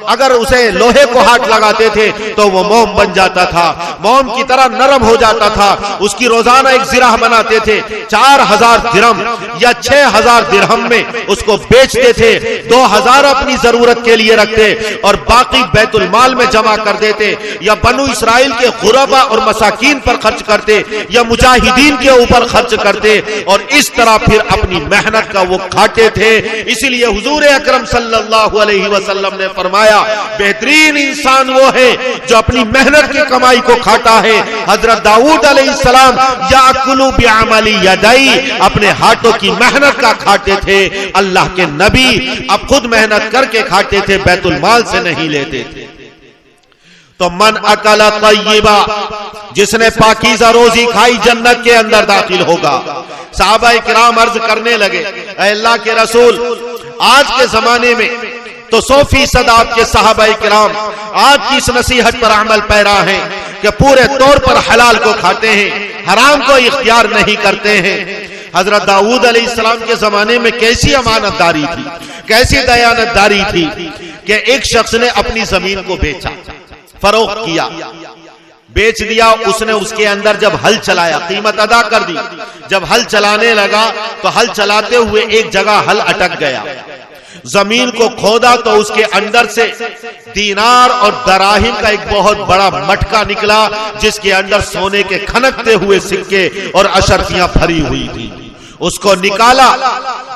अगर उसे लोहे को हाथ लगाते थे तो वो मोम बन जाता था, मोम की तरह नरम हो जाता था। उसकी रोजाना एक जिराह बनाते थे, 4000 दिरहम या 6000 दिरहम में उसको बेचते थे। 2000 अपनी जरूरत के लिए रखते और बाकी बैतुल माल में जमा कर देते, या बनु इसराइल के गुरबा और मसाकीन पर खर्च करते, या मुजाहिदीन के ऊपर खर्च करते और इस तरह फिर अपनी मेहनत का वो खाते थे। इसीलिए हुजूर अकरम सल्लल्लाहु अलैहि वसल्लम ने फरमाया, बेहतरीन इंसान वो है जो अपनी मेहनत की कमाई को खाता है। हजरत दाऊद अलैहिस्सलाम याकुलु बिअमली यदाई, अपने हाथों की मेहनत का खाते थे। अल्लाह के नबी अब खुद मेहनत करके खाते थे, बैतुल माल से नहीं लेते थे। तो मन अकला तय्यबा, जिसने पाकीज़ा रोजी खाई जन्नत के अंदर दाखिल होगा। सहाबा किराम अर्ज करने लगे, अल्लाह के रसूल, आज के जमाने में तो 100% आपके सहाबा किराम आपकी इस नसीहत पर अमल पैरा हैं कि पूरे तौर पर हलाल को खाते हैं, हराम को इख्तियार नहीं करते हैं। हजरत दाऊद अलैहिस्सलाम के जमाने में कैसी अमानतदारी थी, कैसी दयानतदारी थी कि एक शख्स ने अपनी जमीन को बेचा, फरोख्त किया, बेच दिया। उसने उसके अंदर जब हल चलाया, कीमत अदा कर दी। जब हल चलाने लगा तो हल चलाते हुए एक जगह हल अटक गया। जमीन को खोदा तो उसके अंदर से दीनार और दराहिम का एक बहुत बड़ा मटका निकला, जिसके अंदर सोने के खनकते हुए सिक्के और अशर्फियां भरी हुई थी। उसको निकाला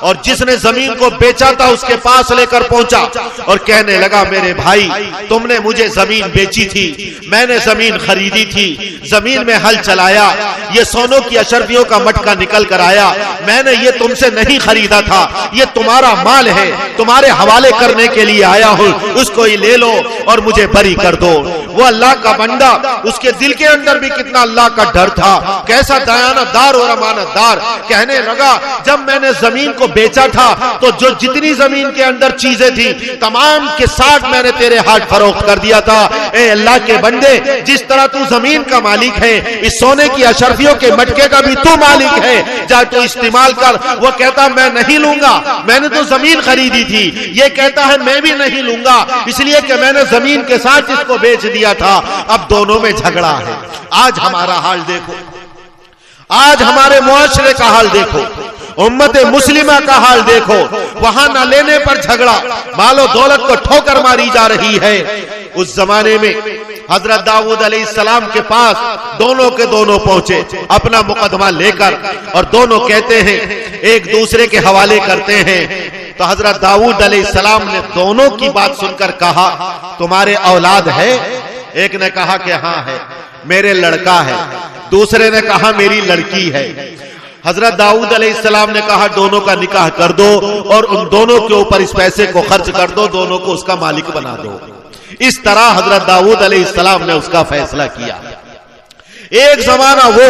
और जिसने जमीन को बेचा था उसके पास लेकर पहुंचा और कहने लगा, मेरे भाई, तुमने मुझे जमीन बेची थी, मैंने जमीन खरीदी थी, जमीन में हल चलाया, ये सोनों की अशर्फियों का मटका निकल कर आया, मैंने ये तुमसे नहीं खरीदा था, ये तुम्हारा माल है, तुम्हारे हवाले करने के लिए आया हूं, उसको ही ले लो और मुझे बरी कर दो। वो अल्लाह का बंदा, उसके दिल के अंदर भी कितना अल्लाह का डर था, कैसा दयानतदार और अमानतदार। कहने लगा, जब मैंने जमीन को बेचा था तो जो जितनी जमीन के अंदर चीजें थी तमाम के साथ मैंने तेरे हाथ फरोख्त कर दिया था। ए अल्लाह के बंदे, जिस तरह तू जमीन का मालिक है, इस सोने की अशर्फियों के मटके का भी तू मालिक है, जा तू इस्तेमाल कर। वो कहता, मैं नहीं लूंगा, मैंने तो जमीन खरीदी थी। ये कहता है, मैं भी नहीं लूंगा, इसलिए कि मैंने जमीन के साथ इसको बेच दिया था। अब दोनों में झगड़ा है। आज हमारा हाल देखो, आज हमारे मुआशरे का हाल देखो, उम्मत मुस्लिमा का हाल देखो। वहां न लेने पर झगड़ा, मालो दौलत को ठोकर मारी जा रही है। उस जमाने में हजरत दाऊद अलैहिस्सलाम के पास दोनों के दोनों पहुंचे अपना मुकदमा लेकर, और दोनों कहते हैं, एक दूसरे के हवाले करते हैं। तो हजरत दाऊद अलैहिस्सलाम ने दोनों की बात सुनकर कहा, तुम्हारे औलाद है? एक ने कहा कि हाँ है, मेरे लड़का है। दूसरे ने कहा, मेरी लड़की है। हजरत दाऊद अलैहिस्सलाम ने कहा, दोनों का निकाह कर दो और उन दोनों के ऊपर इस पैसे को खर्च कर दो, दोनों को उसका मालिक बना दो। इस तरह हजरत दाऊद अलैहिस्सलाम ने उसका फैसला किया। एक जमाना वो,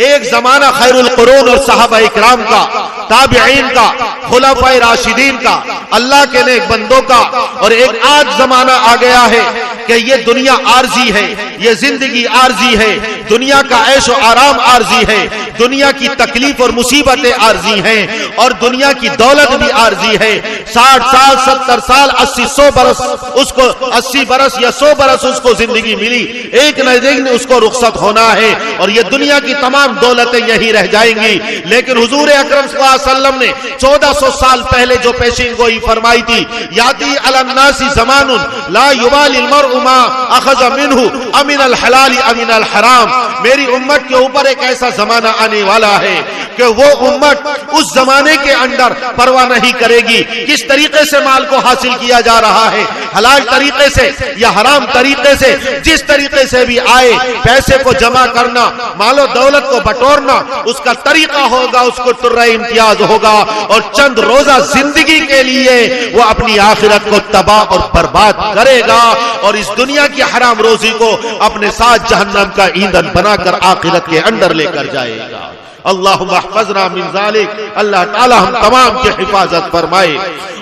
एक जमाना खैरुल कुरून और सहाबा इकराम का, ताबिईन का, खुलफाए राशिदीन का, अल्लाह के नेक बंदों का। और एक आज जमाना आ गया है कि ये दुनिया आर्जी है, ये जिंदगी आर्जी है, दुनिया का ऐशो आराम आर्जी है, दुनिया की तकलीफ और मुसीबतें आर्जी हैं, और दुनिया की दौलत भी आर्जी है। 60 साल, 70 साल, 80, 100 बरस उसको, 80 बरस या 100 बरस उसको जिंदगी मिली, एक न एक दिन उसको रुखसत होना है, और ये दुनिया की तमाम दौलतें यही रह जाएंगी। लेकिन हुजूर अकरम सल्लल्लाहु अलैहि वसल्लम ने 1400 साल पहले जो पेशीन गोई फरमाई थी, याती अलन्नासी ज़मानुन ला युबालिल मर्उ मा अखज़ मिन्हु अमिनल हलाल अमिनल हराम। मेरी उम्मत के ऊपर एक ऐसा जमाना आने वाला है कि वो उम्मत उस जमाने के अंदर परवाह नहीं करेगी किस तरीके से माल को हासिल किया जा रहा है, हलाल तरीके से या हराम तरीके से। जिस तरीके से भी आए, पैसे को जमा करना, मालो दौलत को बटोरना उसका तरीका होगा, उसको तुर्रा इम्तियाज होगा, और चंद रोजा जिंदगी के लिए वो अपनी आखिरत को तबाह और बर्बाद करेगा, और इस दुनिया की हराम रोजी को अपने साथ जहन्नम का ईंधन बनाकर आखिरत के अंदर लेकर जाएगा। अल्लाहुम्मा अहफ़ज़ना मिन ज़ालिक, अल्लाह ताला हम तमाम की हिफाजत फरमाए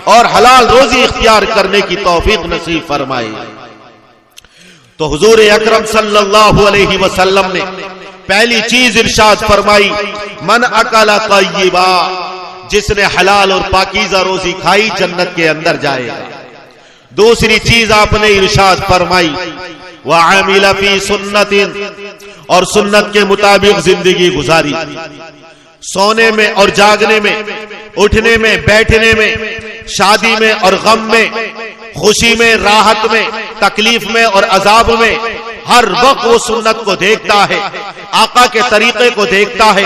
और हलाल रोजी इख्तियार करने की तौफीक नसीब फरमाए। तो हुजूर अकरम सल्लल्लाहु अलैहि वसल्लम ने पहली चीज इरशाद फरमाई, मन अकला तय्यबा, जिसने हलाल और पाकीज़ा रोजी खाई जन्नत के अंदर जाएगा। दूसरी चीज आपने इरशाद फरमाई, व आमिला फी सुन्नतिन, और सुन्नत के मुताबिक जिंदगी गुजारी। सोने में और जागने में, उठने में, बैठने में, शादी में और गम में, खुशी में, राहत में, तकलीफ में और अजाब में, हर वक्त वो सुन्नत को देखता है, आका के तरीके को देखता है,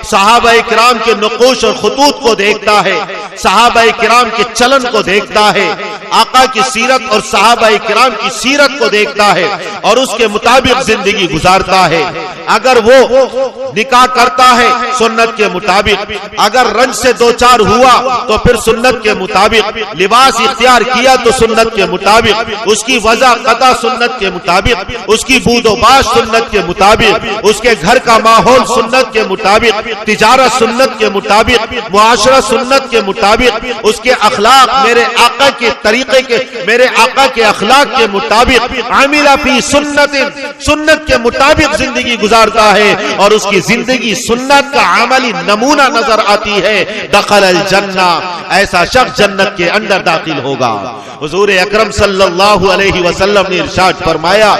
सहाबाए किराम के नुकूश और खुतूत को देखता है, सहाबाए किराम के चलन को देखता है, आका की सीरत और सहाबाए किराम की सीरत को देखता है और उसके मुताबिक जिंदगी गुजारता है। अगर वो निकाह करता है सुन्नत के मुताबिक, अगर रंज से दो चार हुआ तो फिर सुन्नत के मुताबिक, लिबास इख्तियार किया तो सुन्नत के मुताबिक, उसकी वजह कदा सुन्नत के मुताबिक, उसकी बूदोबाश सुन्नत के मुताबिक, उसके घर का माहौल सुन्नत के मुताबिक, तिजारत सुन्नत के मुताबिक, मुआशरा सुन्नत के मुताबिक, उसके अखलाक मेरे आका के तरीके के, मेरे आका के अखलाक के मुताबिक, आमिला फी सुन्नतिन, सुन्नत के मुताबिक जिंदगी गुजारता है और उसकी जिंदगी सुन्नत का अमली नमूना नजर आती है। दखलल जन्ना, ऐसा शख्स जन्नत के अंदर दाखिल होगा। हुजूर अकरम सल्लल्लाहु अलैहि वसल्लम ने इरशाद फरमाया,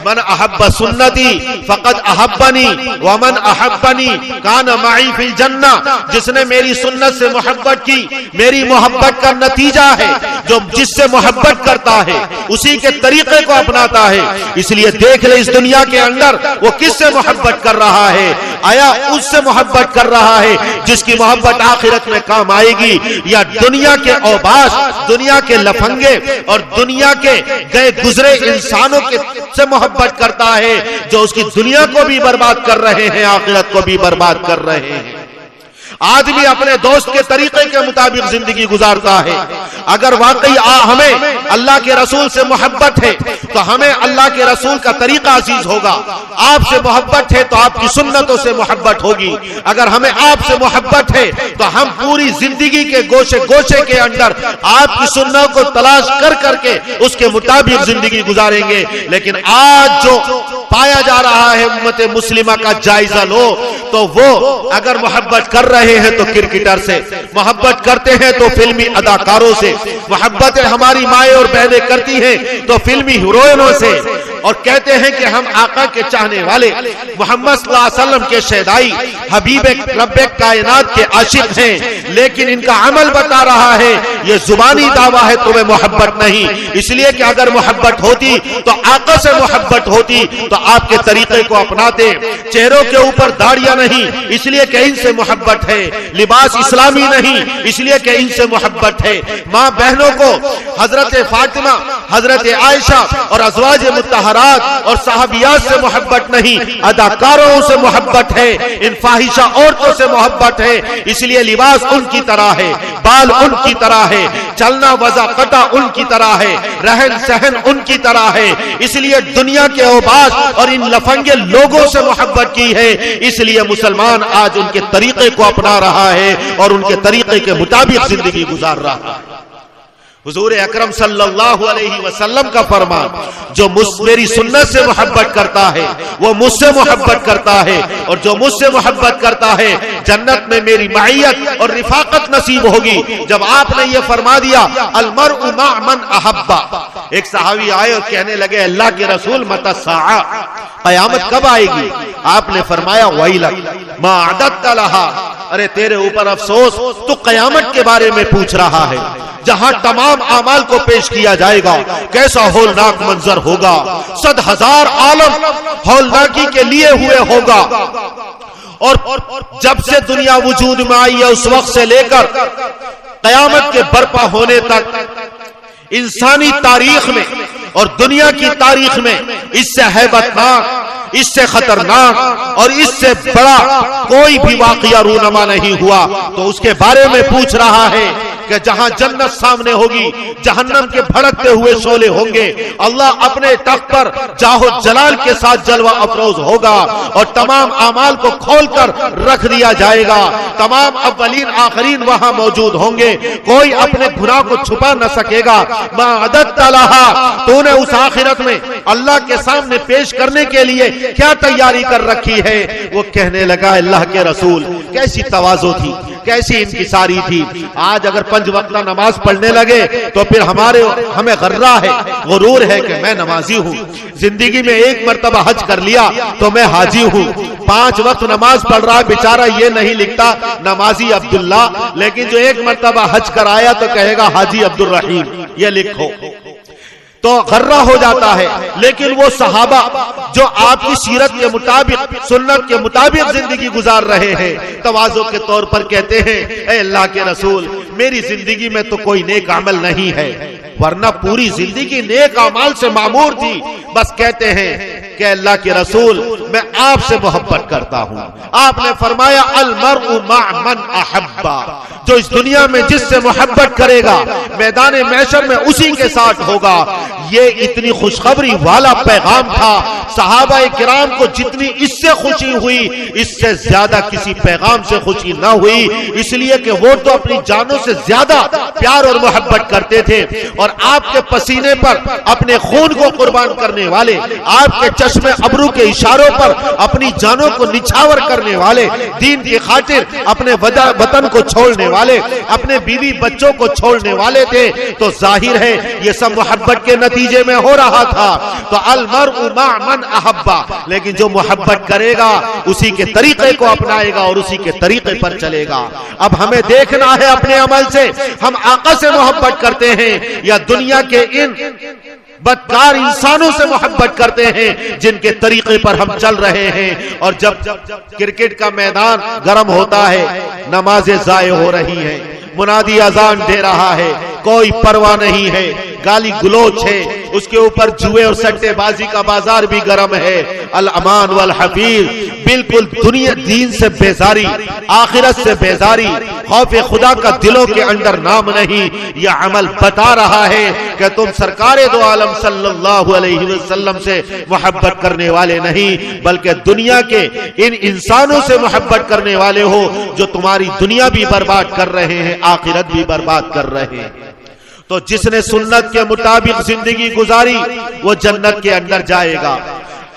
मन अहब्ब सुन्नती फकद अहब्बनी व मन अहब्बनी कान माई फिल जन्ना, जिसने मेरी सुन्नत से मोहब्बत की, मेरी मोहब्बत का नतीजा है जो जिससे मोहब्बत करता है उसी के तरीके को अपनाता है। इसलिए देख ले इस दुनिया के अंदर वो किससे मोहब्बत कर रहा है, आया उससे मोहब्बत कर रहा है जिसकी मोहब्बत आखिरत में काम आएगी, या दुनिया के औबास, दुनिया के लफंगे और दुनिया के गए गुजरे इंसानों के से मोहब्बत करता है जो उसकी दुनिया को भी बर्बाद कर रहे हैं, आखिरत को भी बर्बाद कर रहे हैं। आदमी अपने दोस्त के तरीके के मुताबिक जिंदगी गुजारता है। अगर वाकई हमें अल्लाह के रसूल से मोहब्बत है तो हमें अल्लाह के रसूल का तरीका अजीज होगा। आपसे मोहब्बत है तो आपकी सुन्नतों से मोहब्बत होगी। अगर हमें आपसे मोहब्बत है तो हम पूरी जिंदगी के गोशे गोशे के अंदर आपकी सुन्नतों को तलाश कर करके उसके मुताबिक जिंदगी गुजारेंगे। लेकिन आज जो पाया जा रहा है उम्मत मुस्लिमा का जायजा लो तो वो अगर मोहब्बत कर रहे हैं तो क्रिकेटर से, मोहब्बत करते हैं तो फिल्मी अदाकारों से, मोहब्बत हमारी माएँ और बहनें करती हैं तो फिल्मी हीरोइनों से, और कहते हैं कि हम आका के चाहने वाले मोहम्मद सल्लल्लाहु अलैहि वसल्लम के शहदाई हबीब रब्बे कायनात के आशिक हैं। लेकिन इनका अमल बता रहा है ये जुबानी दावा है, तुम्हें मोहब्बत नहीं। इसलिए कि अगर मोहब्बत होती तो आका से मोहब्बत होती तो आपके तरीके को अपनाते। चेहरों के ऊपर दाढ़ियां नहीं इसलिए कि इनसे मोहब्बत है, लिबास इस्लामी नहीं इसलिए कि इनसे मोहब्बत है। माँ बहनों को हजरत फातिमा, हजरत आयशा और अज़वाज मुत्तहरात और सहाबियात से मोहब्बत नहीं, अदाकारों से मोहब्बत है, इन फाहिशा औरतों से मोहब्बत है। इसलिए लिबास उनकी तरह है, बाल उनकी तरह है, चलना वज़ा कटा उनकी तरह है, रहन सहन उनकी तरह है। इसलिए दुनिया के औबास और इन लफंगे लोगों से मोहब्बत की है। इसलिए मुसलमान आज उनके तरीके को अपना रहा है और उनके तरीके के मुताबिक जिंदगी गुजार रहा है। हुजूर अकरम सल्लल्लाहु अलैहि वसल्लम का फरमान, जो मेरी सुन्नत से मोहब्बत करता है वो मुझसे मोहब्बत करता है, और जो मुझसे मोहब्बत करता है जन्नत में मेरी माइयत और रिफाकत नसीब होगी। जब आपने ये फरमा दिया अलमरउ मा मन अहब्बा, एक सहाबी आए और कहने लगे अल्लाह के रसूल मता साआ, कयामत कब आएगी? आपने फरमाया वैलक मा अदत लहा, अरे तेरे ऊपर अफसोस, तू कयामत के बारे में पूछ रहा है जहां तमाम आमाल को पेश किया जाएगा। कैसा होलनाक मंजर होगा, 100,000 आलम होलनाकी के लिए हुए होगा। और जब से दुनिया वजूद में आई है उस वक्त से लेकर कयामत के बर्पा होने तक इंसानी तारीख में और दुनिया की तारीख में इससे हैबतनाक, इससे खतरनाक और इससे बड़ा कोई भी वाकया रूनमा नहीं हुआ। तो उसके बारे में पूछ रहा है कि जहां जन्नत सामने होगी, जहन्नम के भड़कते हुए शोले होंगे, अल्लाह अपने तख्त पर जाहो जलाल के साथ जलवा अफरोज होगा और तमाम अमाल को खोलकर रख दिया जाएगा। तमाम अव्वलीन आखरीन वहां मौजूद होंगे, कोई अपने गुनाह को छुपा न सकेगा। मादत तलाहा, तूने उस आखिरत में अल्लाह के सामने पेश करने के लिए क्या तैयारी कर रखी है? वो कहने लगा, अल्लाह के रसूल, कैसी तवाज़ो थी, कैसी इंकिसारी थी। आज अगर 5 वक्त नमाज पढ़ने लगे तो फिर हमें गर्रा है, गुरूर है कि मैं नमाजी हूँ। जिंदगी में 1 मरतबा हज कर लिया तो मैं हाजी हूँ। 5 वक्त नमाज पढ़ रहा है बेचारा, ये नहीं लिखता नमाजी अब्दुल्ला, लेकिन जो 1 मरतबा हज कर आया तो कहेगा हाजी अब्दुल रहीम, ये लिखो, तो गर्रा हो जाता है। लेकिन वो सहाबा जो आपकी सीरत के मुताबिक, सुन्नत के मुताबिक जिंदगी गुजार रहे हैं, तवाज़ो के तौर पर कहते हैं, ए अल्लाह के रसूल, मेरी जिंदगी में तो कोई नेक अमल नहीं है, वरना पूरी जिंदगी नेक अमाल से मामूर थी। बस कहते हैं कि अल्लाह के रसूल, मैं आपसे मोहब्बत करता हूं। आपने फरमाया, अल मर्उ मअ मन अहब्बा, जो इस दुनिया में जिससे मोहब्बत करेगा मैदान महशर में उसी के साथ होगा। ये इतनी खुशखबरी वाला पैगाम था, सहाबाए किराम को जितनी इससे खुशी हुई, इससे ज्यादा किसी पैगाम से खुशी ना हुई, इसलिए कि वो तो अपनी जानों से ज्यादा प्यार और मोहब्बत करते थे। और आपके पसीने पर अपने खून को कुर्बान करने वाले, आपके चश्मे अबरू के इशारों पर अपनी जानों को निछावर करने वाले, दीन की खातिर अपने वतन को छोड़ने वाले, अपने बीवी बच्चों को छोड़ने वाले थे। तो जाहिर है ये सब मोहब्बत के नतीजे में हो रहा था। तो अल मर्उ मअ मन अहब्बा, लेकिन जो मोहब्बत करेगा उसी के तरीके को अपनाएगा और उसी के तरीके पर चलेगा। अब हमें देखना है अपने अमल से हम आका से मोहब्बत करते हैं या दुनिया के इन बदकार इंसानों से मोहब्बत करते हैं जिनके तरीके पर हम चल रहे हैं। और जब क्रिकेट का मैदान गर्म होता है, नमाजें ज़ाय हो रही हैं, मुनादी अजान दे रहा है, कोई परवाह नहीं है, गाली गुलोच है, उसके ऊपर जुए और सट्टेबाजी का बाजार भी गर्म है। अल अमान वल हफीज, बिल्कुल दुनिया दीन से बेजारी, आखिरत से बेजारी, खौफ खुदा का दिलों के अंदर नाम नहीं। यह अमल बता रहा है कि तुम सरकारे दो आलम सल्लल्लाहु अलैहि वसल्लम से मोहब्बत करने वाले नहीं, बल्कि दुनिया के इन इंसानों से मोहब्बत करने वाले हो जो तुम्हारी दुनिया भी बर्बाद कर रहे हैं, आखिरत भी बर्बाद कर रहे हैं। तो जिसने सुन्नत के मुताबिक जिंदगी गुजारी वो जन्नत के अंदर जाएगा।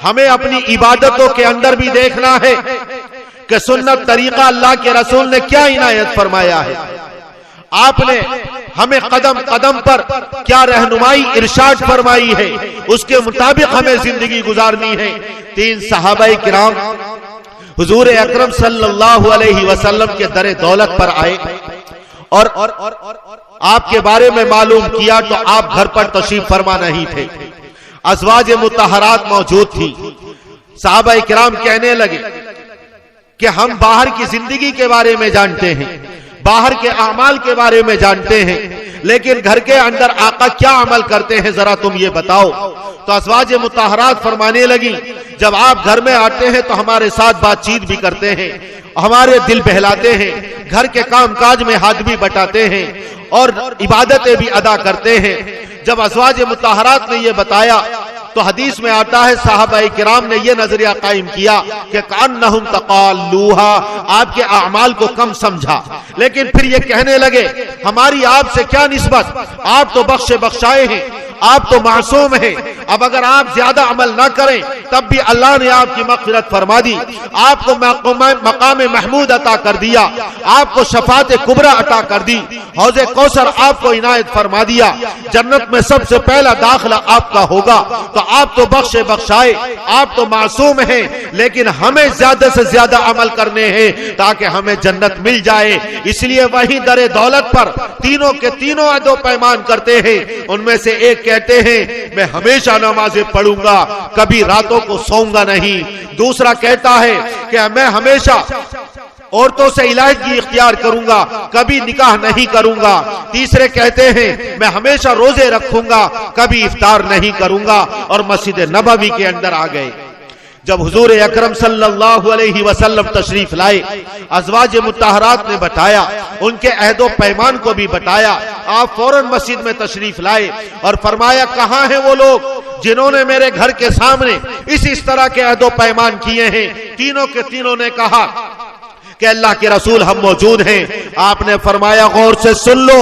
हमें अपनी इबादतों के अंदर भी देखना है कि सुन्नत तरीका अल्लाह के रसूल ने क्या इनायत फरमाया है। आपने हमें कदम कदम पर क्या रहनुमाई इरशाद फरमाई है, उसके मुताबिक हमें जिंदगी गुजारनी है। 3 सहाबाए किराम हुजूर अकरम सल्लल्लाहु अलैहि वसल्लम के दरे दौलत पर आए और आपके बारे में मालूम किया तो आप घर पर तशरीफ फरमा नहीं थे, अज़वाज मुतहरात मौजूद थी। सहाबाए किराम कहने लगे कि हम बाहर की जिंदगी के बारे में जानते हैं, बाहर के अमाल के बारे में जानते हैं, लेकिन घर के अंदर आका क्या अमल करते हैं जरा तुम ये बताओ। तो अज़वाज मुतहरात फरमाने लगी, जब आप घर में आते हैं तो हमारे साथ बातचीत भी करते हैं, हमारे दिल बहलाते हैं, घर के काम काज में हाथ भी बटाते हैं और इबादतें भी अदा करते हैं। जब अज़वाज मुतहरात ने यह बताया तो हदीस में आता है सहाबाए किराम ने यह नजरिया कायम किया कि कान्नहुम तक़ालूहा, आपके अमाल को कम समझा। लेकिन फिर ये कहने लगे हमारी आपसे क्या निस्बत, आप तो बख्शे बख्शाए हैं, आप तो मासूम हैं। अब अगर आप ज्यादा अमल ना करें तब भी अल्लाह ने आपकी मग़फ़िरत फरमा दी, आपको मकाम महमूद अता कर दिया, आपको शफात कुबरा अता कर दी, हौज़े कौसर आपको इनायत फरमा दिया, जन्नत में सबसे पहला दाखिला आपका होगा। तो आप तो बख्शे बख्शाए, आप तो मासूम हैं, लेकिन हमें ज्यादा से ज्यादा अमल करने हैं ताकि हमें जन्नत मिल जाए। इसलिए वही दरे दौलत पर तीनों के तीनों अदो पैमान करते हैं। उनमें से एक कहते हैं मैं हमेशा नमाजें पढ़ूंगा, कभी रातों को सोऊंगा नहीं। दूसरा कहता है कि मैं हमेशा औरतों से इलाही इख्तियार करूंगा, कभी निकाह नहीं करूंगा। तीसरे कहते हैं मैं हमेशा रोजे रखूंगा, कभी इफ्तार नहीं करूंगा और मस्जिद नबवी के अंदर आ गए। जब हुजूर अकरम सल्लल्लाहु अलैहि वसल्लम तशरीफ लाए, अज़वाज मुत्तहरात ने बताया, उनके अहदो पैमान को भी बताया। आप फौरन मस्जिद में तशरीफ लाए और फरमाया, कहां हैं वो लोग जिन्होंने मेरे घर के सामने इस तरह के अहदो पैमान किए हैं? तीनों के तीनों ने कहा कि अल्लाह के रसूल, हम मौजूद हैं। आपने फरमाया, गौर से सुन लो,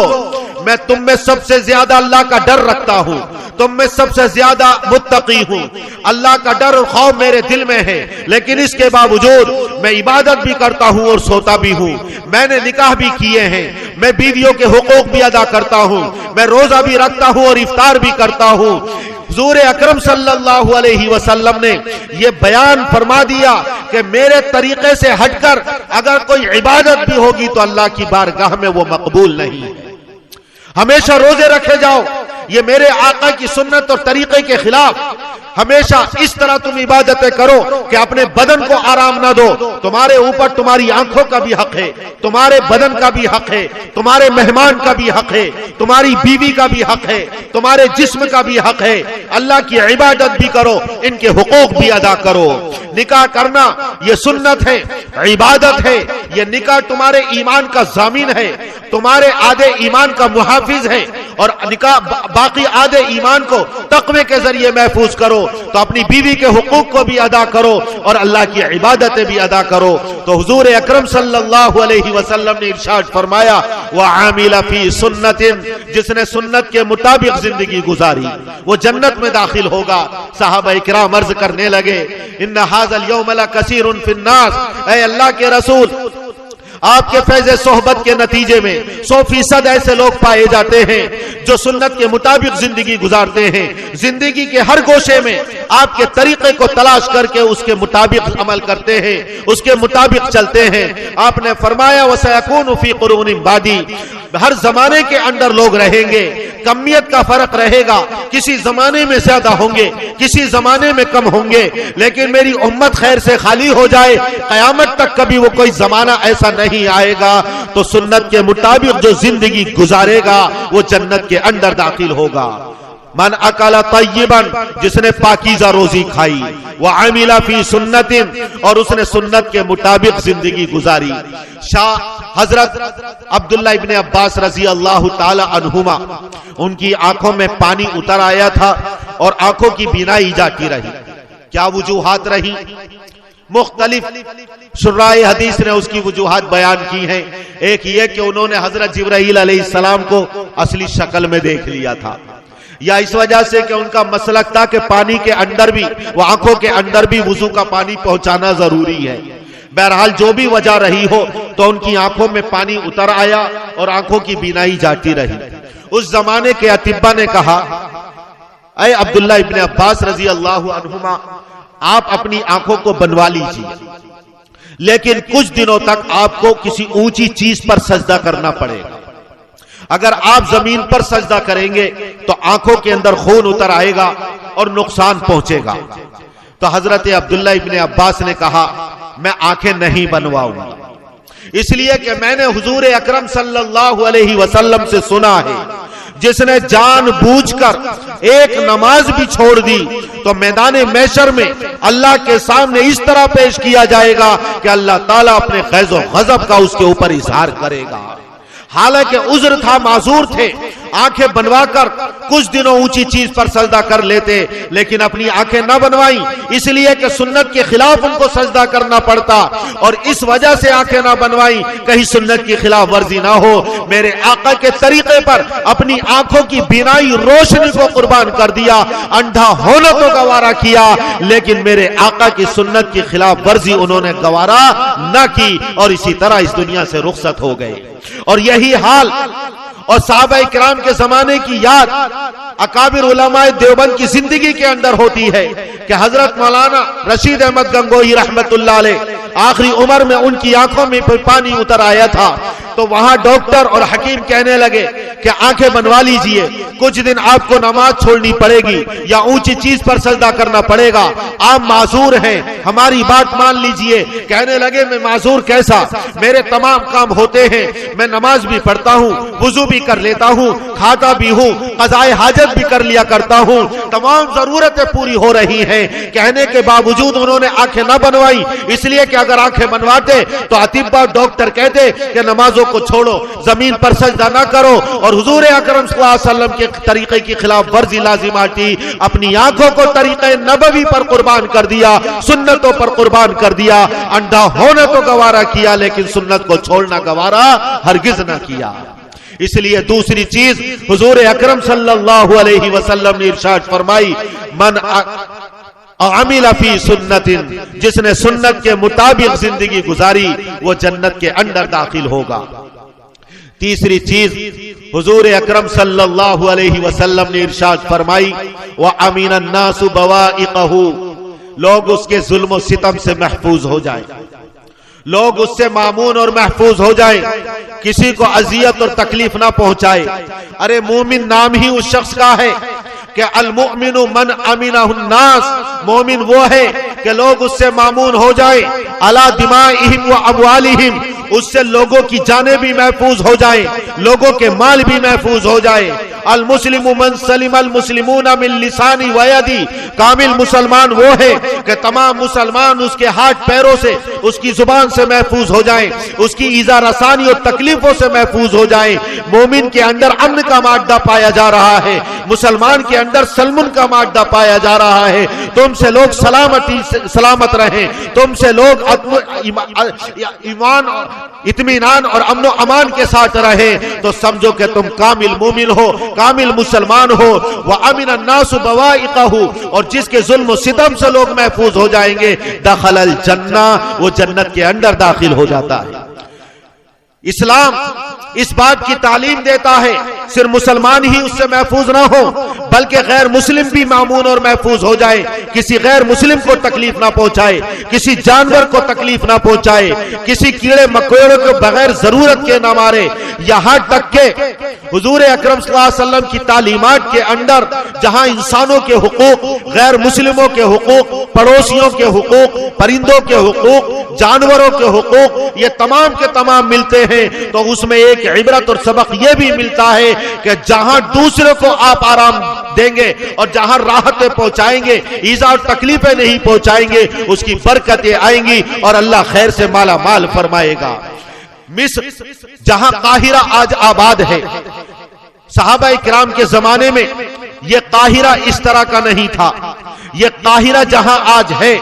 मैं तुम में सबसे ज्यादा अल्लाह का डर रखता हूं, तुम में सबसे ज्यादा मुत्तकी हूं, अल्लाह का डर और खौफ मेरे दिल में है, लेकिन इसके बावजूद मैं इबादत भी करता हूं और सोता भी हूं। मैंने निकाह भी किए हैं, मैं बीवियों के हुकूक भी अदा करता हूं, मैं रोजा भी रखता हूं और इफ्तार भी करता हूं। हुजूर अकरम सल्लल्लाहु अलैहि वसल्लम ने यह बयान फरमा दिया कि मेरे तरीके से हटकर अगर कोई इबादत भी होगी तो अल्लाह की बारगाह में वो मकबूल नहीं है। हमेशा रोजे रखे जाओ, ये मेरे आका की सुन्नत और तरीके के खिलाफ। हमेशा इस तरह तुम इबादतें करो कि अपने बदन को आराम ना दो। तुम्हारे ऊपर तुम्हारी आंखों का भी हक है, तुम्हारे बदन का भी हक है, तुम्हारे मेहमान का भी हक है, तुम्हारी बीवी का भी हक है, तुम्हारे जिस्म का भी हक है। अल्लाह की इबादत भी करो, इनके हुकूक भी अदा करो। निकाह करना ये सुन्नत है, इबादत है। ये निकाह तुम्हारे ईमान का जामीन है, तुम्हारे आधे ईमान का मुहाफिज है, और निकाह बाकी आधे ईमान को तक़वे के जरिए महफूज करो। तो अपनी बीवी के हुकूक को भी अदा करो और अल्लाह की इबादतें भी अदा करो। तो हुजूर अकरम सल्लल्लाहु अलैहि वसल्लम ने इरशाद फरमाया, व आमिला फी सुन्नतिन, जिसने सुन्नत के मुताबिक जिंदगी गुजारी वो जन्नत में दाखिल होगा। सहाबा किराम अर्ज करने लगे, इन्ना हाज़ल यौम लकसीरुन फिन्नास, ऐ अल्लाह के रसूल, आपके फैज़े सोहबत के नतीजे में 100% ऐसे लोग पाए जाते हैं जो सुन्नत के मुताबिक जिंदगी गुजारते हैं, जिंदगी के हर गोशे में आपके तरीके को तलाश करके उसके मुताबिक अमल करते हैं, उसके मुताबिक चलते हैं। आपने फरमाया, वसयकूनु फी कुरूनिन बादी, हर जमाने के अंदर लोग रहेंगे, कमियत का फर्क रहेगा, किसी जमाने में ज्यादा होंगे, किसी जमाने में कम होंगे, लेकिन मेरी उम्मत खैर से खाली हो जाए, कयामत तक कभी वो कोई जमाना ऐसा नहीं आएगा। तो सुन्नत के मुताबिक जो जिंदगी गुजारेगा वो जन्नत के अंदर दाखिल होगा। मन अकाला तय्यबन, जिसने पाकीज़ा रोजी खाई, व आमिला फी सुन्नतिन, और उसने सुन्नत के मुताबिक जिंदगी गुजारी। शाह हजरत अब्दुल्ला इब्ने अब्बास रजी अल्लाह ताला अन्हुमा, उनकी आंखों में पानी उतर आया था और आंखों की बीनाई जाती रही। क्या वजूहात रही? मुख्तलिफ शुर्राए हदीस ने उसकी वजूहात बयान की हैं। एक ये कि उन्होंने हजरत जिब्राईल अलैहिस्सलाम को असली शक्ल में देख लिया था, या इस वजह से कि उनका मसलक था कि पानी के अंदर भी, वो आंखों के अंदर भी वुजू का पानी पहुंचाना जरूरी है। बहरहाल जो भी वजह रही हो, तो उनकी आंखों में पानी उतर आया और आंखों की बीनाई जाती रही। उस जमाने के अतिब्बा ने कहा, ऐ अब्दुल्ला इब्ने अब्बास रजी अल्लाह अन्हुमा, आप अपनी आंखों को बनवा लीजिए, लेकिन कुछ दिनों तक आपको किसी ऊंची चीज पर सजदा करना पड़ेगा। अगर आप जमीन पर सजदा करेंगे तो आंखों के अंदर खून उतर आएगा और नुकसान पहुंचेगा। तो हजरत अब्दुल्ला इब्ने अब्बास ने कहा, मैं आंखें नहीं बनवाऊंगा, इसलिए कि मैंने हुजूर अकरम सल्लल्लाहु अलैहि वसल्लम से सुना है, जिसने जानबूझकर एक नमाज भी छोड़ दी तो मैदान महशर में अल्लाह के सामने इस तरह पेश किया जाएगा कि अल्लाह ताला अपने ग़ैज़ और ग़ज़ब का उसके ऊपर इज़हार करेगा। हालांकि उज़्र था, माजूर थे, आंखें बनवाकर कुछ दिनों ऊंची चीज पर सजदा कर लेते, लेकिन अपनी आंखें न बनवाई, इसलिए कि सुन्नत के खिलाफ उनको सजदा करना पड़ता, और इस वजह से आंखें न बनवाई कहीं सुन्नत की खिलाफ वर्जी ना हो। मेरे आका के तरीके पर अपनी आंखों की बीनाई रोशनी को कुर्बान कर दिया, अंधा होना तो गवारा किया, लेकिन मेरे आका की सुन्नत की खिलाफ वर्जी उन्होंने गवारा न की, और इसी तरह इस दुनिया से रुखसत हो गए। और यही हाल और सहाबाए किराम के जमाने की याद अकाबिर उलमाए देवबंद की जिंदगी के अंदर होती है कि हजरत मौलाना रशीद अहमद गंगोही रहमतुल्लाह अलैह आखिरी उम्र में उनकी आंखों में पानी उतर आया था। तो वहां डॉक्टर और हकीम कहने लगे कि आंखें बनवा लीजिए, कुछ दिन आपको नमाज छोड़नी पड़ेगी या ऊंची चीज पर सजदा करना पड़ेगा, आप माजूर हैं, हमारी बात मान लीजिए। कहने लगे मैं माजूर कैसा, मेरे तमाम काम होते हैं, मैं नमाज भी पढ़ता हूँ, वुजू भी कर लेता हूँ, खाता भी हूँ, क़ज़ाए हाजत भी कर लिया करता हूँ, तमाम जरूरतें पूरी हो रही हैं। कहने के बावजूद उन्होंने आंखें न बनवाई, इसलिए कि अगर आंखें बनवाते तो अतिब्बा डॉक्टर कहते कि नमाजों को छोड़ो, जमीन पर सजदा न करो, और हुजूर अकरम सल्लल्लाहु अलैहि वसल्लम के तरीके की खिलाफ वर्जी लाजिम आती। अपनी आंखों को तरीके नबवी पर कुर्बान कर दिया, सुन्नतों पर कुर्बान कर दिया। अंधा होना तो गवारा किया, लेकिन सुन्नत को छोड़ना गवारा हरगिज न किया। इसलिए दूसरी चीज हुजूर अकरम सल्लल्लाहु अलैहि वसल्लम ने इरशाद फरमाई, मन आमिल फी सुन्नतिन, जिसने सुन्नत के मुताबिक जिंदगी गुजारी वो जन्नत के अंदर दाखिल होगा। तीसरी चीज हुजूर अकरम सल्लल्लाहु अलैहि वसल्लम ने इरशाद फरमाई, व अमीन अन्नासु बवाइक़हु, लोग उसके जुल्म सितम से महफूज हो जाए, लोग उससे मामून और महफूज हो जाए, किसी को अजियत और तकलीफ ना पहुंचाए। अरे मोमिन नाम ही उस शख्स का है कि अल मुमिनु मन अमीनहुन नास, मोमिन वो है कि लोग उससे मामून हो जाए, अला दिमाइहिम व अमवालिहिम, उससे लोगों की जानें भी महफूज हो जाए, लोगों के माल भी महफूज हो जाए। अल मुस्लिमु मन सलिम अल मुस्लिमूना मिन लिसानी व यदी, कामिल मुसलमान वो है कि तमाम मुसलमान उसके हाथ पैरों से, उसकी जुबान से महफूज हो जाए, उसकी ईज़ा रसानी और तकलीफों से महफूज हो जाए। मोमिन के अंदर अमन का मादा पाया जा रहा है, मुसलमान के अंदर सलमुन का मादा पाया जा रहा है। तुमसे लोग सलामत रहें, तुमसे लोग ईमान, इत्मीनान और अमन अमान के साथ रहे, तो समझो कि तुम कामिल मोमिन हो, कामिल मुसलमान हो। व अमीन अन्नासु बवाइक़हु, और जिसके जुल्म सितम से लोग महफूज हो जाएंगे, दखलल जन्ना, वो जन्नत के अंदर दाखिल हो जाता है। इस्लाम इस बात की तालीम देता है सिर्फ मुसलमान ही उससे महफूज ना हो, बल्कि गैर मुस्लिम भी मामून और महफूज हो जाए, किसी गैर मुस्लिम को तकलीफ ना पहुंचाए, किसी जानवर को तकलीफ ना पहुंचाए, किसी कीड़े मकोड़ों को बगैर जरूरत के ना मारे। यहाँ तक के हुजूर अकरम सल्लल्लाहु अलैहि वसल्लम की तालीमात के अंदर जहाँ इंसानों के हुकूक, गैर मुस्लिमों के हुकूक, पड़ोसियों के हुकूक, परिंदों के हुकूक, जानवरों के हुकूक, ये तमाम के तमाम मिलते हैं, तो उसमें एक इबरत और सबक यह भी मिलता है कि जहां दूसरे को आप आराम देंगे और जहां राहतें पहुंचाएंगे, ईज़ा और तकलीफें नहीं पहुंचाएंगे, उसकी बरकतें आएंगी और अल्लाह खैर से माला माल फरमाएगा। मिस्र जहां काहिरा आज आबाद है, सहाबाए किराम के जमाने में यह काहिरा इस तरह का नहीं था। यह काहिरा जहां आज है,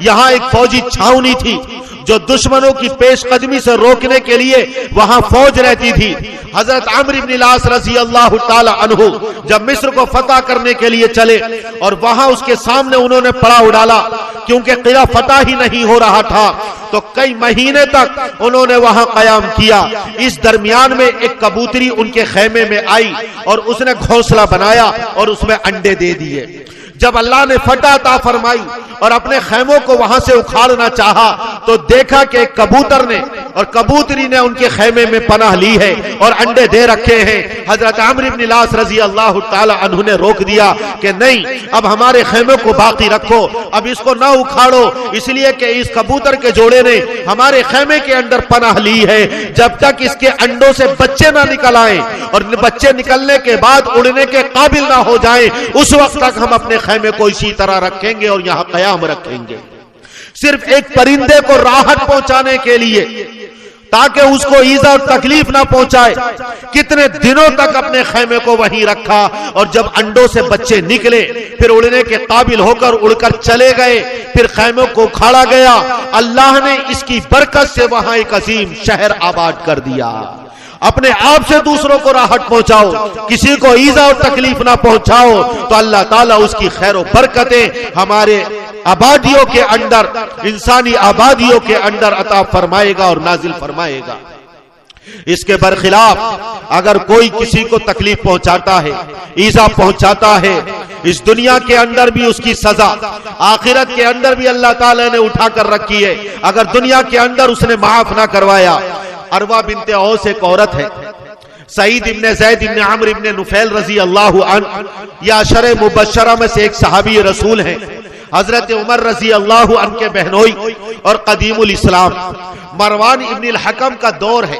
यहां एक फौजी छावनी थी जो दुश्मनों की पेशकदमी से रोकने के लिए वहां फौज रहती थी। हजरत अम्र इब्न लास रज़ी अल्लाह ताला अन्हु जब मिस्र को फतह करने के लिए चले और वहां उसके सामने उन्होंने पड़ाव डाला, क्योंकि किला फतह ही नहीं हो रहा था, तो कई महीने तक उन्होंने वहां कयाम किया। इस दरमियान में एक कबूतरी उनके खेमे में आई और उसने घोंसला बनाया और उसमें अंडे दे दिए। जब अल्लाह ने फतह अता फरमाई और अपने खेमों को वहां से उखाड़ना चाहा, तो देखा कि कबूतर ने और कबूतरी ने उनके खेमे में पनाह ली है और अंडे दे रखे हैं। हजरत अम्र इब्न लास रज़ी अल्लाह ताला अन्हु ने रोक दिया कि नहीं, अब हमारे खेमे को बाकी रखो, अब इसको ना उखाड़ो, इसलिए कि इस कबूतर के जोड़े ने हमारे खेमे के अंदर पनाह ली है। जब तक इसके अंडों से बच्चे ना निकल आए और बच्चे निकलने के बाद उड़ने के काबिल ना हो जाए, उस वक्त तक हम अपने खेमे को इसी तरह रखेंगे और यहाँ कयाम रखेंगे। सिर्फ एक परिंदे को राहत पहुंचाने के लिए, ताकि उसको ईज़ा और तकलीफ ना पहुंचाए, कितने दिनों तक अपने खेमे को वहीं रखा, और जब अंडों से बच्चे निकले फिर उड़ने के काबिल होकर उड़कर चले गए, फिर खेमों को उखाड़ा गया। अल्लाह ने इसकी बरकत से वहां एक अजीम शहर आबाद कर दिया। अपने आप से दूसरों को राहत पहुंचाओ, किसी को ईज़ा और तकलीफ ना पहुंचाओ, तो अल्लाह ताला उसकी खैर और बरकतें हमारे आबादियों के अंदर, इंसानी आबादियों के अंदर अता फरमाएगा और नाजिल फरमाएगा। इसके बरखिलाफ अगर कोई किसी को तकलीफ पहुंचाता है, ईज़ा पहुंचाता है, इस दुनिया के अंदर भी उसकी सजा, आखिरत के अंदर भी अल्लाह ताला ने उठा कर रखी है। अगर दुनिया के अंदर उसने माफ ना करवाया, अरवा बिनते औस एक औरत है, सईद इब्ने ज़ैद इब्ने अम्र इब्ने नुफैल रजी अल्लाह अन्हु या अशरे मुबश्शरा में से एक सहाबी रसूल हैं। हजरत उमर रजी अल्लाह अन्हु के बहनोई और कदीमुल इस्लाम मरवान इब्न हकम का दौर है।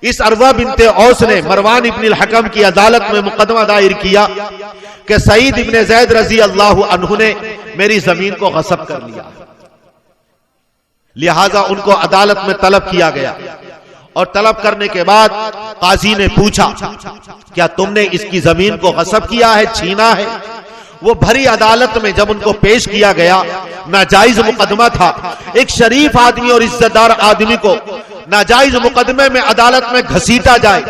इस अरवा बिनते औस ने मरवान इब्न हकम की अदालत में मुकदमा दायर किया कि सईद इब्ने ज़ैद रजी अल्लाह अन्हु ने मेरी जमीन को गस्ब कर लिया, लिहाजा उनको अदालत में तलब किया गया। और तलब करने के बाद काजी ने पूछा, क्या तुमने इसकी जमीन को गस्ब किया है, छीना है? वो भरी अदालत में जब उनको पेश किया गया, नाजायज मुकदमा था। एक शरीफ आदमी और इज्जतदार आदमी को नाजायज मुकदमे में अदालत में घसीटा जाए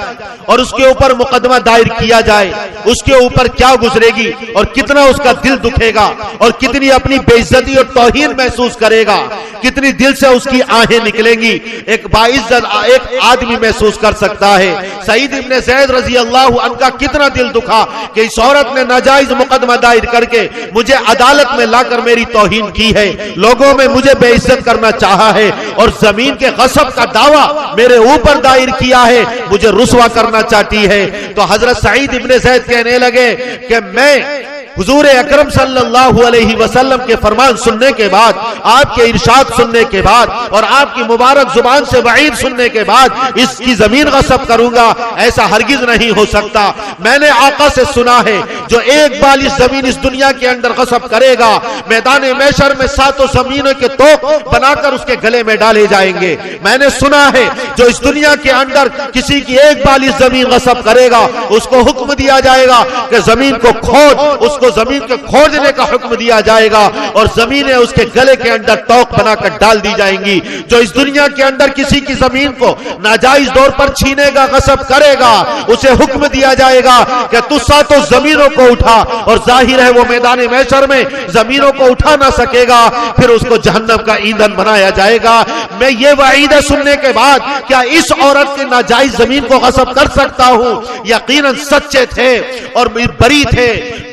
और उसके ऊपर मुकदमा दायर किया जाए, उसके ऊपर क्या गुजरेगी और कितना उसका दिल दुखेगा और कितनी अपनी बेइज्जती और तौहीन महसूस करेगा, कितनी दिल से उसकी आहें निकलेंगी, एक बाइज्जत एक आदमी महसूस कर सकता है। सईद इब्ने ज़ैद रजी अल्लाह अन्हु का कितना दिल दुखा कि इस औरत ने नाजायज मुकदमा दायर करके मुझे अदालत में लाकर मेरी तौहीन की है, लोगों में मुझे बेइज्जत करना चाहा है और जमीन के गस्ब का दावा मेरे ऊपर दायर किया है, मुझे रुसवा करना चाहती है। तो हजरत सईद इब्ने ज़ैद कहने लगे कि मैं हुजूर अकरम सल्लल्लाहु अलैहि वसल्लम के फरमान सुनने के बाद, आपके इरशाद सुनने के बाद और आपकी मुबारक जुबान से वईद सुनने के बाद इसकी जमीन गस्ब करूंगा, ऐसा हरगिज नहीं हो सकता। मैंने आका से सुना है, जो एक बाल इस जमीन इस दुनिया के अंदर गस्ब करेगा, मैदान महशर में सातों जमीनों के तोप बनाकर उसके गले में डाले जाएंगे। मैंने सुना है, जो इस दुनिया के अंदर किसी की एक बाल इस जमीन गस्ब करेगा, उसको हुक्म दिया जाएगा कि जमीन को खोद, उसको जमीन को खोदने का हुक्म दिया जाएगा और जमीनें उसके गले के अंदर तोक बनाकर डाल दी जाएंगी। जो इस दुनिया के अंदर किसी की जमीन को नाजायज तौर पर छीनेगा, गस्ब करेगा, उसे हुक्म दिया जाएगा कि तू सातों जमीनों को उठा, और जाहिर है वो मैदान महशर में जमीनों को उठा ना सकेगा, फिर उसको जहन्नम का ईंधन बनाया जाएगा। मैं ये वईद सुनने के बाद क्या इस औरत के नाजायज जमीन को गस्ब कर सकता हूं? यकीनन सच्चे थे और बरी थे।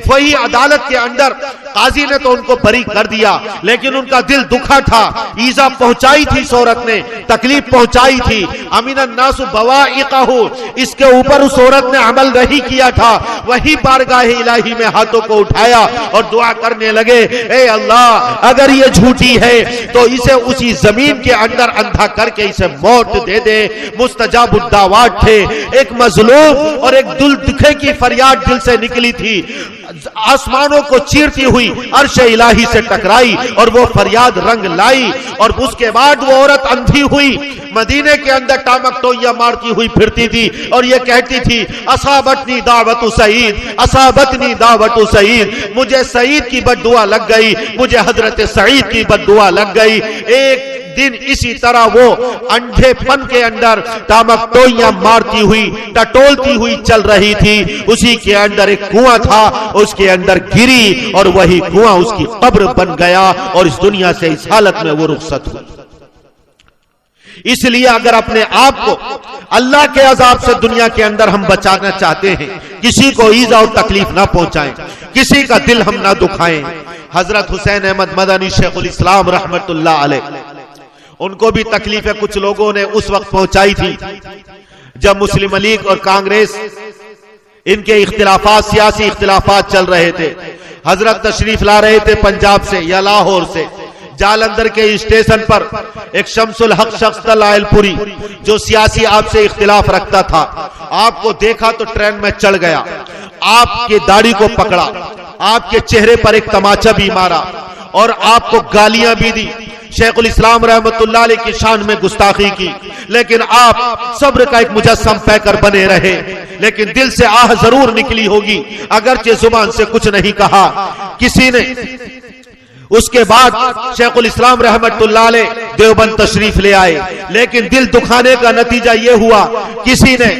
वही अदालत के अंदर काजी ने तो उनको बरी कर दिया, लेकिन उनका दिल दुखा था, ईजा पहुंचाई थी इस औरत ने, तकलीफ पहुंचाई थी। अमीनन नासु बवाइक़हु, इसके ऊपर उस औरत ने अमल नहीं किया था। वही बारगाह इलाही में हाथों को उठाया और दुआ करने लगे, ए अल्लाह, अगर ये झूठी है तो इसे उसी जमीन के अंदर अंधा करके इसे मौत दे दे। मुस्तजाबुद दावात थे, एक मजलूम और एक दिल दुखे की फरियाद दिल से निकली थी, आसमानों को चीरती हुई अर्श इलाही से टकराई और वो फरियाद रंग लाई। और उसके बाद वो औरत अंधी हुई, मदीने के अंदर टामक टोइया मारती हुई फिरती थी और ये कहती थी, असाबतनी दावतु सईद, असाबतनी दावतु सईद, मुझे सईद की बद्दुआ लग गई, मुझे हजरत सईद की बद्दुआ लग गई। एक दिन इसी तरह वो अंधेपन के अंदर टामक टोइया मारती हुई, टटोलती हुई चल रही थी। उसी के अंदर एक कुआं था, उसके अंदर गिरी और वही कुआं उसकी कब्र बन गया और इस दुनिया से इस हालत में वो रुखसत हुई। इसलिए अगर अपने आप को अल्लाह के अजाब से दुनिया के अंदर हम बचाना चाहते हैं, किसी को ईजा और तकलीफ ना पहुंचाएं, किसी का दिल हम ना दुखाएं। हजरत हुसैन अहमद मदनी शेखुल इस्लाम रहमतुल्लाह अलैह, उनको भी तकलीफें कुछ लोगों ने उस वक्त पहुंचाई थी जब मुस्लिम लीग और कांग्रेस, इनके इख्तिलाफात, सियासी इख्तिलाफात चल रहे थे। हजरत तशरीफ ला रहे थे पंजाब से या लाहौर से। जालंधर के स्टेशन पर एक शम्सुल हक शख्स था लायलपुरी, जो सियासी आपसे इख्तिलाफ रखता था। आपको देखा तो ट्रेन में चढ़ गया, आपके दाढ़ी को पकड़ा, आपके चेहरे पर एक तमाचा भी मारा और आपको गालियां भी दी। शेखुल इस्लाम रहमतुल्लाह अलैह की शान में गुस्ताखी की, लेकिन आप सब्र का एक मुजस्सम पैकर बने रहे। लेकिन दिल से आह जरूर निकली होगी, अगरचे जुबान से कुछ नहीं कहा किसी ने। उसके बाद शेखुल इस्लाम रहमतुल्लाह अलैह देवबंद तशरीफ ले आए, लेकिन दिल दुखाने का नतीजा यह हुआ, किसी ने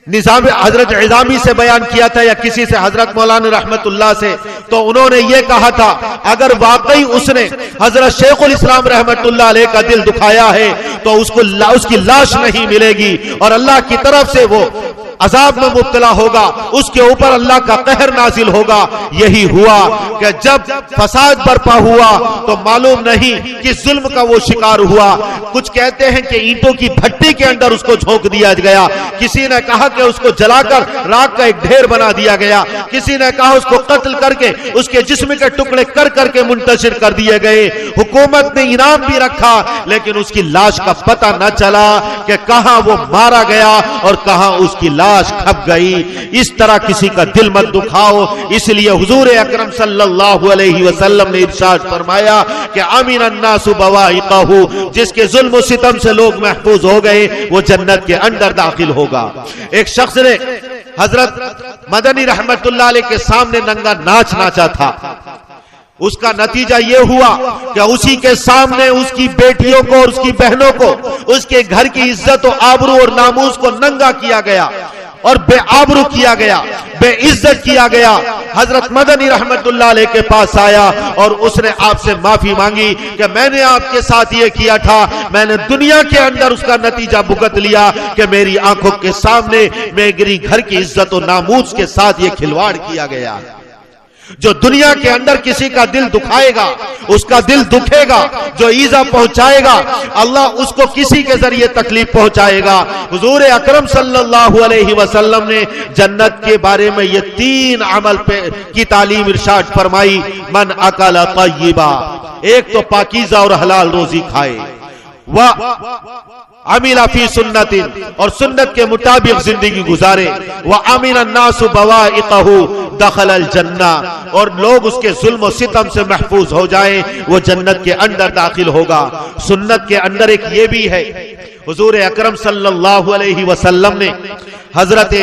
निजाम हजरत इज़ामी से बयान किया था या किसी से हजरत मौलाना रहमतुल्लाह से, तो उन्होंने ये कहा था, अगर वाकई उसने हजरत शेखुल इस्लाम रहमतुल्लाह अलैह का दिल दुखाया है तो उसको उसकी लाश नहीं मिलेगी और अल्लाह की तरफ से वो अजाब में मुब्तला होगा, उसके ऊपर अल्लाह का कहर नाजिल होगा। यही हुआ कि जब फसाद बर्पा हुआ तो मालूम नहीं कि जुल्म का वो शिकार हुआ। कुछ कहते हैं कि ईंटों की भट्टी के अंदर उसको झोंक दिया गया, किसी ने कहा कि उसको जलाकर राख का एक ढेर बना दिया गया, किसी ने कहा उसको कत्ल करके उसके जिस्म के टुकड़े कर करके मुंतशिर कर दिए गए। हुकूमत ने इनाम भी रखा, लेकिन उसकी लाश का पता न चला कि कहां वो मारा गया और कहां उसकी लाश खप गई। इस तरह किसी का दिल मत दुखाओ। इसलिए हुजूर अकरम सल्लल्लाहु अलैहि वसल्लम ने इरशाद फरमाया कि आमीन अन्नासु बवाइक़हु, जिसके जुल्म सितम से लोग महफूज हो गए वो जन्नत के अंदर दाखिल होगा। एक शख्स ने हजरत मदनी रहमतुल्लाह अलैह के सामने नंगा नाच नाचा था। उसका नतीजा यह हुआ कि उसी के सामने उसकी बेटियों को और उसकी बहनों को, उसके घर की इज्जत और आबरू और नामूस को नंगा किया गया और बेआबरू किया गया, बेइज्जत किया गया। हजरत मदनी रहमतुल्लाह अलैह के पास आया और उसने आपसे माफी मांगी कि मैंने आपके साथ ये किया था, मैंने दुनिया के अंदर उसका नतीजा भुगत लिया कि मेरी आंखों के सामने मेरी घर की इज्जत और नामूस के साथ ये खिलवाड़ किया गया। जो दुनिया के अंदर किसी का दिल दुखाएगा, उसका दिल दुखेगा, जो ईजा पहुंचाएगा, अल्लाह उसको किसी के जरिए तकलीफ पहुंचाएगा। हुजूर अकरम सल्लल्लाहु अलैहि वसल्लम ने जन्नत के बारे में ये 3 अमल पे की तालीम इरशाद फरमाई। मन अकल तय्यबा, एक तो पाकीज़ा और हलाल रोजी खाए, वह अमीला फी सुन्नतिन, और सुन्नत के मुताबिक जिंदगी गुजारे, व अमीन अन्नासु बवाइक़हु दखलल जन्ना, और लोग उसके जुल्म सितम से महफूज हो जाएं, वो जन्नत के अंदर दाखिल होगा। सुन्नत के अंदर एक ये भी है, हुजूर अकरम सल्लल्लाहु अलैहि वसल्लम ने हजरत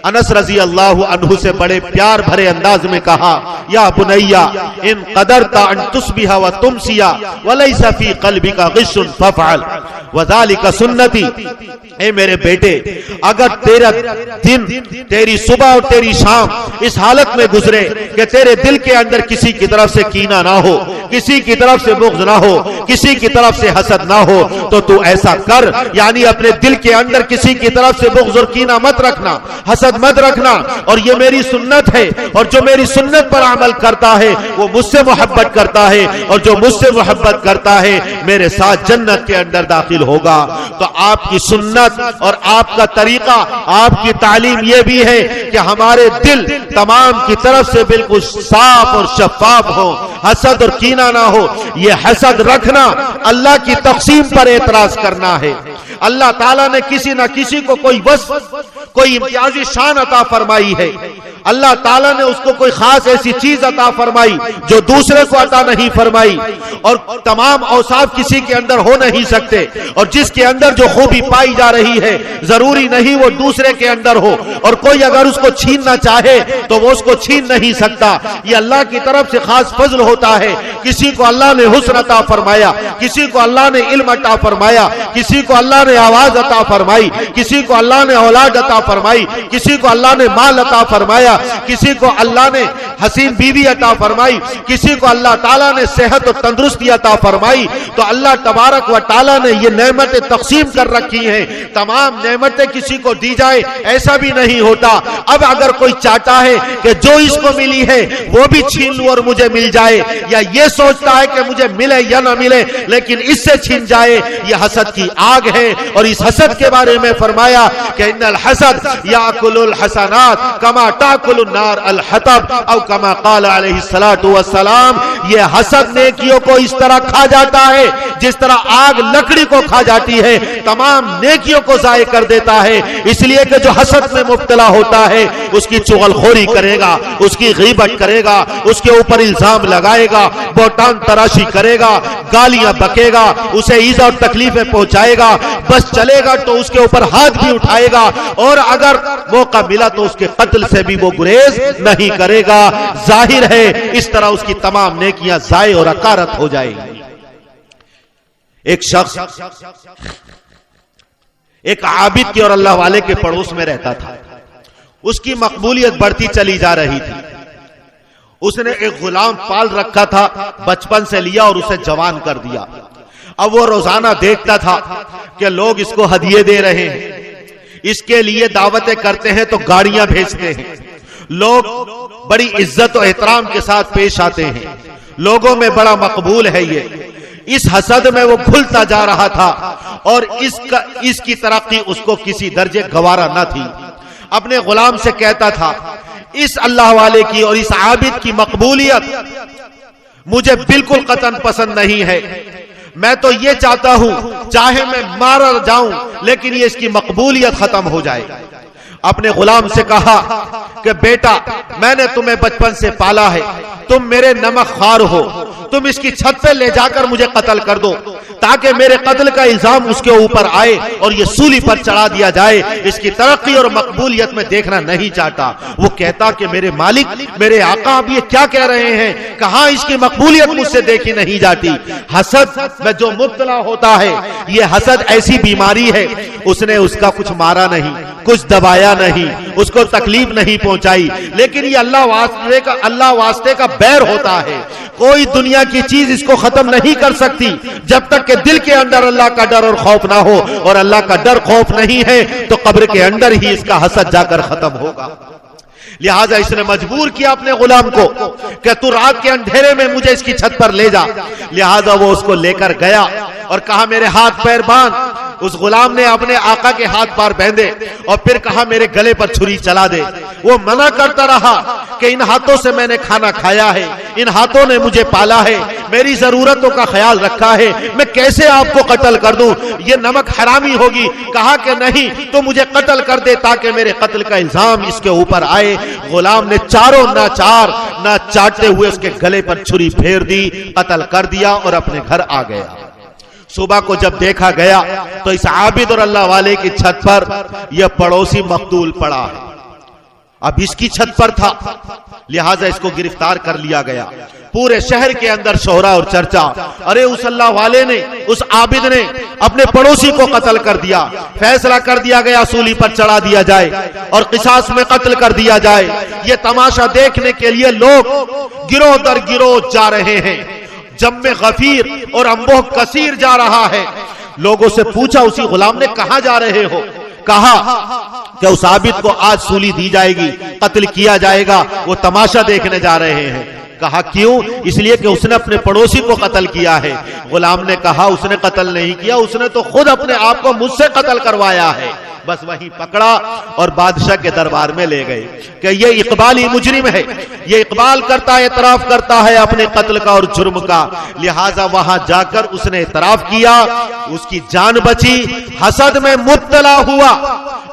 अनस रजी अल्लाह अन्हु से बड़े प्यार भरे अंदाज में कहा, या बुनैया इन क़दरता अन तुस्बिहा व तुमसिया व लैसा फी क़ल्बिका ग़िश्शुन फ़फ़अल व ज़ालिका सुन्नती। ए मेरे बेटे, अगर तेरा दिन, तेरी सुबह और तेरी शाम इस हालत में गुजरे कि तेरे दिल के अंदर किसी की तरफ से कीना ना हो, किसी की तरफ से बुग़्ज़ ना हो, किसी की तरफ से हसद ना हो, तो तू ऐसा कर, यानी अपने दिल के अंदर किसी की तरफ से बुग़्ज़ और कीना मत रखना, हसद मत रखना। और ये मेरी सुन्नत है, और जो मेरी सुन्नत पर अमल करता है वो मुझसे मोहब्बत करता है, और जो मुझसे मोहब्बत करता है मेरे साथ जन्नत के अंदर दाखिल होगा। तो आपकी सुन्नत और आपका तरीका, आपकी तालीम ये भी है कि हमारे दिल तमाम की तरफ से बिल्कुल साफ और शफाफ हो, हसद और कीना ना हो। ये हसद रखना अल्लाह की तक़सीम पर एतराज करना है। अल्लाह ताला ने किसी ना किसी को कोई वस्फ, कोई इम्तियाजी शान अता फरमाई है। अल्लाह ताला ने उसको कोई खास ऐसी चीज अता फरमाई जो दूसरे को अता नहीं फरमाई, और तमाम औसाफ किसी के अंदर हो नहीं सकते, और जिसके अंदर जो खूबी पाई जा रही है जरूरी नहीं वो दूसरे के अंदर हो, और कोई अगर उसको छीनना चाहे तो वो उसको छीन नहीं सकता। ये अल्लाह की तरफ से खास फजल होता है। किसी को अल्लाह ने हुस्न अता फरमाया, किसी को अल्लाह ने इल्म अता फरमाया, किसी को अल्लाह ने आवाज अता फरमाई, किसी को अल्लाह ने औलाद अता फरमाई, किसी को अल्लाह ने माल अता फरमाया, किसी को अल्लाह ने हसीन बीवी अता फरमाई, किसी को अल्लाह ताला ने सेहत और तंदुरुस्ती अता फरमाई। तो अल्लाह तबारक व ताला ने ये नेमतें तकसीम कर रखी हैं। तमाम नेमतें किसी को दी जाए ऐसा भी नहीं होता। अब अगर कोई चाहता है कि जो इसको मिली है वो भी छीन लूं और मुझे मिल जाए, या ये सोचता है कि मुझे मिले या ना मिले लेकिन इससे छीन जाए, ये हसद की आग है। और इस हसद के बारे में फरमाया कि इन्नल हसद याकुलुल हसनात कमा ताकुलुन नार अल हतब औ कमा क़ाल अलैहि सलातु वस्सलाम। ये हसद नेकियों को इस तरह खा जाता है जिस तरह आग लकड़ी को खा जाती है, तमाम नेकियों को ज़ाय कर देता है। इसलिए कि जो हसद में मुब्तला होता है उसकी चुगलखोरी करेगा, उसकी गीबत करेगा, उसके ऊपर इल्जाम लगाएगा, बौतान तराशी करेगा, गालियां बकेगा, उसे ईज़ा और तकलीफें पहुंचाएगा, बस चलेगा तो उसके ऊपर हाथ भी उठाएगा, और अगर मौका मिला तो उसके कत्ल से भी वो गुरेज नहीं करेगा। जाहिर है इस तरह उसकी तमाम नेकियां ज़ाय और अकारत हो जाएगी। एक शख्स एक आबिद के और अल्लाह वाले के पड़ोस में रहता था। उसकी मकबूलियत बढ़ती चली जा रही थी। उसने एक गुलाम पाल रखा था, बचपन से लिया और उसे जवान कर दिया। अब वो रोजाना देखता था कि लोग इसको हदिये दे रहे हैं, इसके लिए दावतें करते हैं तो गाड़ियां भेजते हैं, लोग बड़ी इज्जत और एहतराम के साथ पेश आते हैं, लोगों में बड़ा मकबूल है ये। इस हसद में वो घुलता जा रहा था और इसकी तरक्की उसको किसी दर्जे गवारा न थी। अपने गुलाम से कहता था, इस अल्लाह वाले की और इस आबिद की मकबूलियत मुझे बिल्कुल कतन पसंद नहीं है। मैं तो ये चाहता हूं चाहे मैं मारा जाऊं लेकिन ये इसकी मकबूलियत खत्म हो जाए। अपने गुलाम से कहा कि बेटा, मैंने तुम्हें बचपन से पाला है, तुम मेरे नमक खार हो, तुम इसकी छत पे ले जाकर मुझे कत्ल कर दो ताकि मेरे कत्ल का इल्जाम उसके ऊपर आए और ये सूली पर चढ़ा दिया जाए। इसकी तरक्की और मकबूलियत में देखना नहीं चाहता। वो कहता कि मेरे मालिक, मेरे आका, अब ये क्या कह रहे हैं, कहां इसकी मकबूलियत मुझसे देखी नहीं जाती। हसद में जो मुब्तला होता है, ये हसद ऐसी बीमारी है, उसने उसका कुछ मारा नहीं, कुछ दबाया नहीं, उसको तकलीफ नहीं पहुंचाई, लेकिन ये अल्लाह वास्ते का बैर होता है। कोई दुनिया की चीज इसको खत्म नहीं कर सकती जब तक कि दिल के अंदर अल्लाह का डर और खौफ ना हो, और अल्लाह का डर खौफ नहीं है तो कब्र के अंदर ही इसका हसद जाकर खत्म होगा। लिहाजा इसने मजबूर किया अपने गुलाम को कि तू रात के अंधेरे में मुझे इसकी छत पर ले जा। लिहाजा वो उसको लेकर गया और कहा मेरे हाथ पैर बांध। उस गुलाम ने अपने आका के हाथ पैर बांधे और फिर कहा मेरे गले पर छुरी चला दे। वो मना करता रहा कि इन हाथों से मैंने खाना खाया है, इन हाथों ने मुझे पाला है, मेरी जरूरतों का ख्याल रखा है, मैं कैसे आपको कत्ल कर दूं, ये नमक हरामी होगी। कहा कि नहीं, तो मुझे कत्ल कर दे ताकि मेरे कत्ल का इल्जाम इसके ऊपर आए। गुलाम ने चारों नाचार ना चाटते हुए उसके गले पर छुरी फेर दी, कत्ल कर दिया और अपने घर आ गया। सुबह को जब देखा गया तो इस आबिद और अल्लाह वाले की छत पर यह पड़ोसी मकतूल पड़ा है। अब इसकी छत पर था, लिहाजा इसको गिरफ्तार कर लिया गया। पूरे शहर के अंदर शोहरा और चर्चा, अरे उस अल्लाह वाले ने, उस आबिद ने अपने पड़ोसी को कत्ल कर दिया। फैसला कर दिया गया सूली पर चढ़ा दिया जाए और किसास में कत्ल कर दिया जाए। ये तमाशा देखने के लिए लोग गिरोह दर गिरोह जा रहे हैं। जम्मे गफीर और अंबोह कसीर जा रहा है। लोगों से पूछा उसी गुलाम ने, कहां जा रहे हो? कहा कि उस आबिद को आज सूली दी जाएगी, कत्ल किया जाएगा, वो तमाशा देखने जा रहे हैं। कहा क्यों? इसलिए कि उसने अपने पड़ोसी को कत्ल किया है। गुलाम ने कहा उसने कत्ल नहीं किया, उसने तो खुद अपने आप को मुझसे कत्ल करवाया है। बस वहीं पकड़ा और बादशाह के दरबार में ले गए कि ये इकबाली मुजरिम है, ये इकबाल करता है, एतराफ करता है अपने कत्ल का और जुर्म का। लिहाजा वहां जाकर उसने एतराफ किया, उसकी जान बची। हसद में मुब्तला हुआ,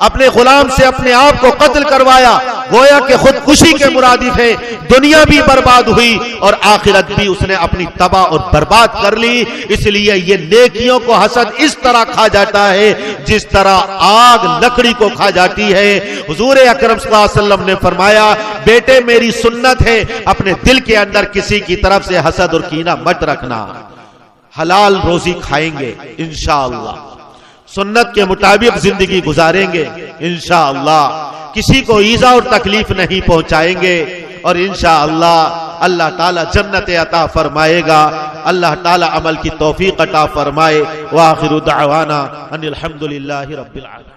अपने गुलाम से अपने आप को कत्ल करवाया, गोया कि खुदकुशी के मुरादिफ है। दुनिया भी बर्बाद हुई और आखिरत भी उसने अपनी तबाह और बर्बाद कर ली। इसलिए ये नेकियों को हसद इस तरह खा जाता है जिस तरह आग लकड़ी को खा जाती है। हुजूर अकरम सल्लल्लाहु अलैहि वसल्लम ने फरमाया, बेटे मेरी सुन्नत है, अपने दिल के अंदर किसी की तरफ से हसद और कीना मत रखना। हलाल रोजी खाएंगे इंशाअल्लाह, सुन्नत के मुताबिक जिंदगी गुजारेंगे इंशाअल्लाह, किसी को ईजा और तकलीफ नहीं पहुंचाएंगे और इंशाअल्लाह अल्लाह ताला जन्नत अता फरमाएगा। अल्लाह ताला अमल की तौफीक अता फरमाए। व आखिरु दावाना अनिल हम्दुलिल्लाहि रब्बिल आलमीन।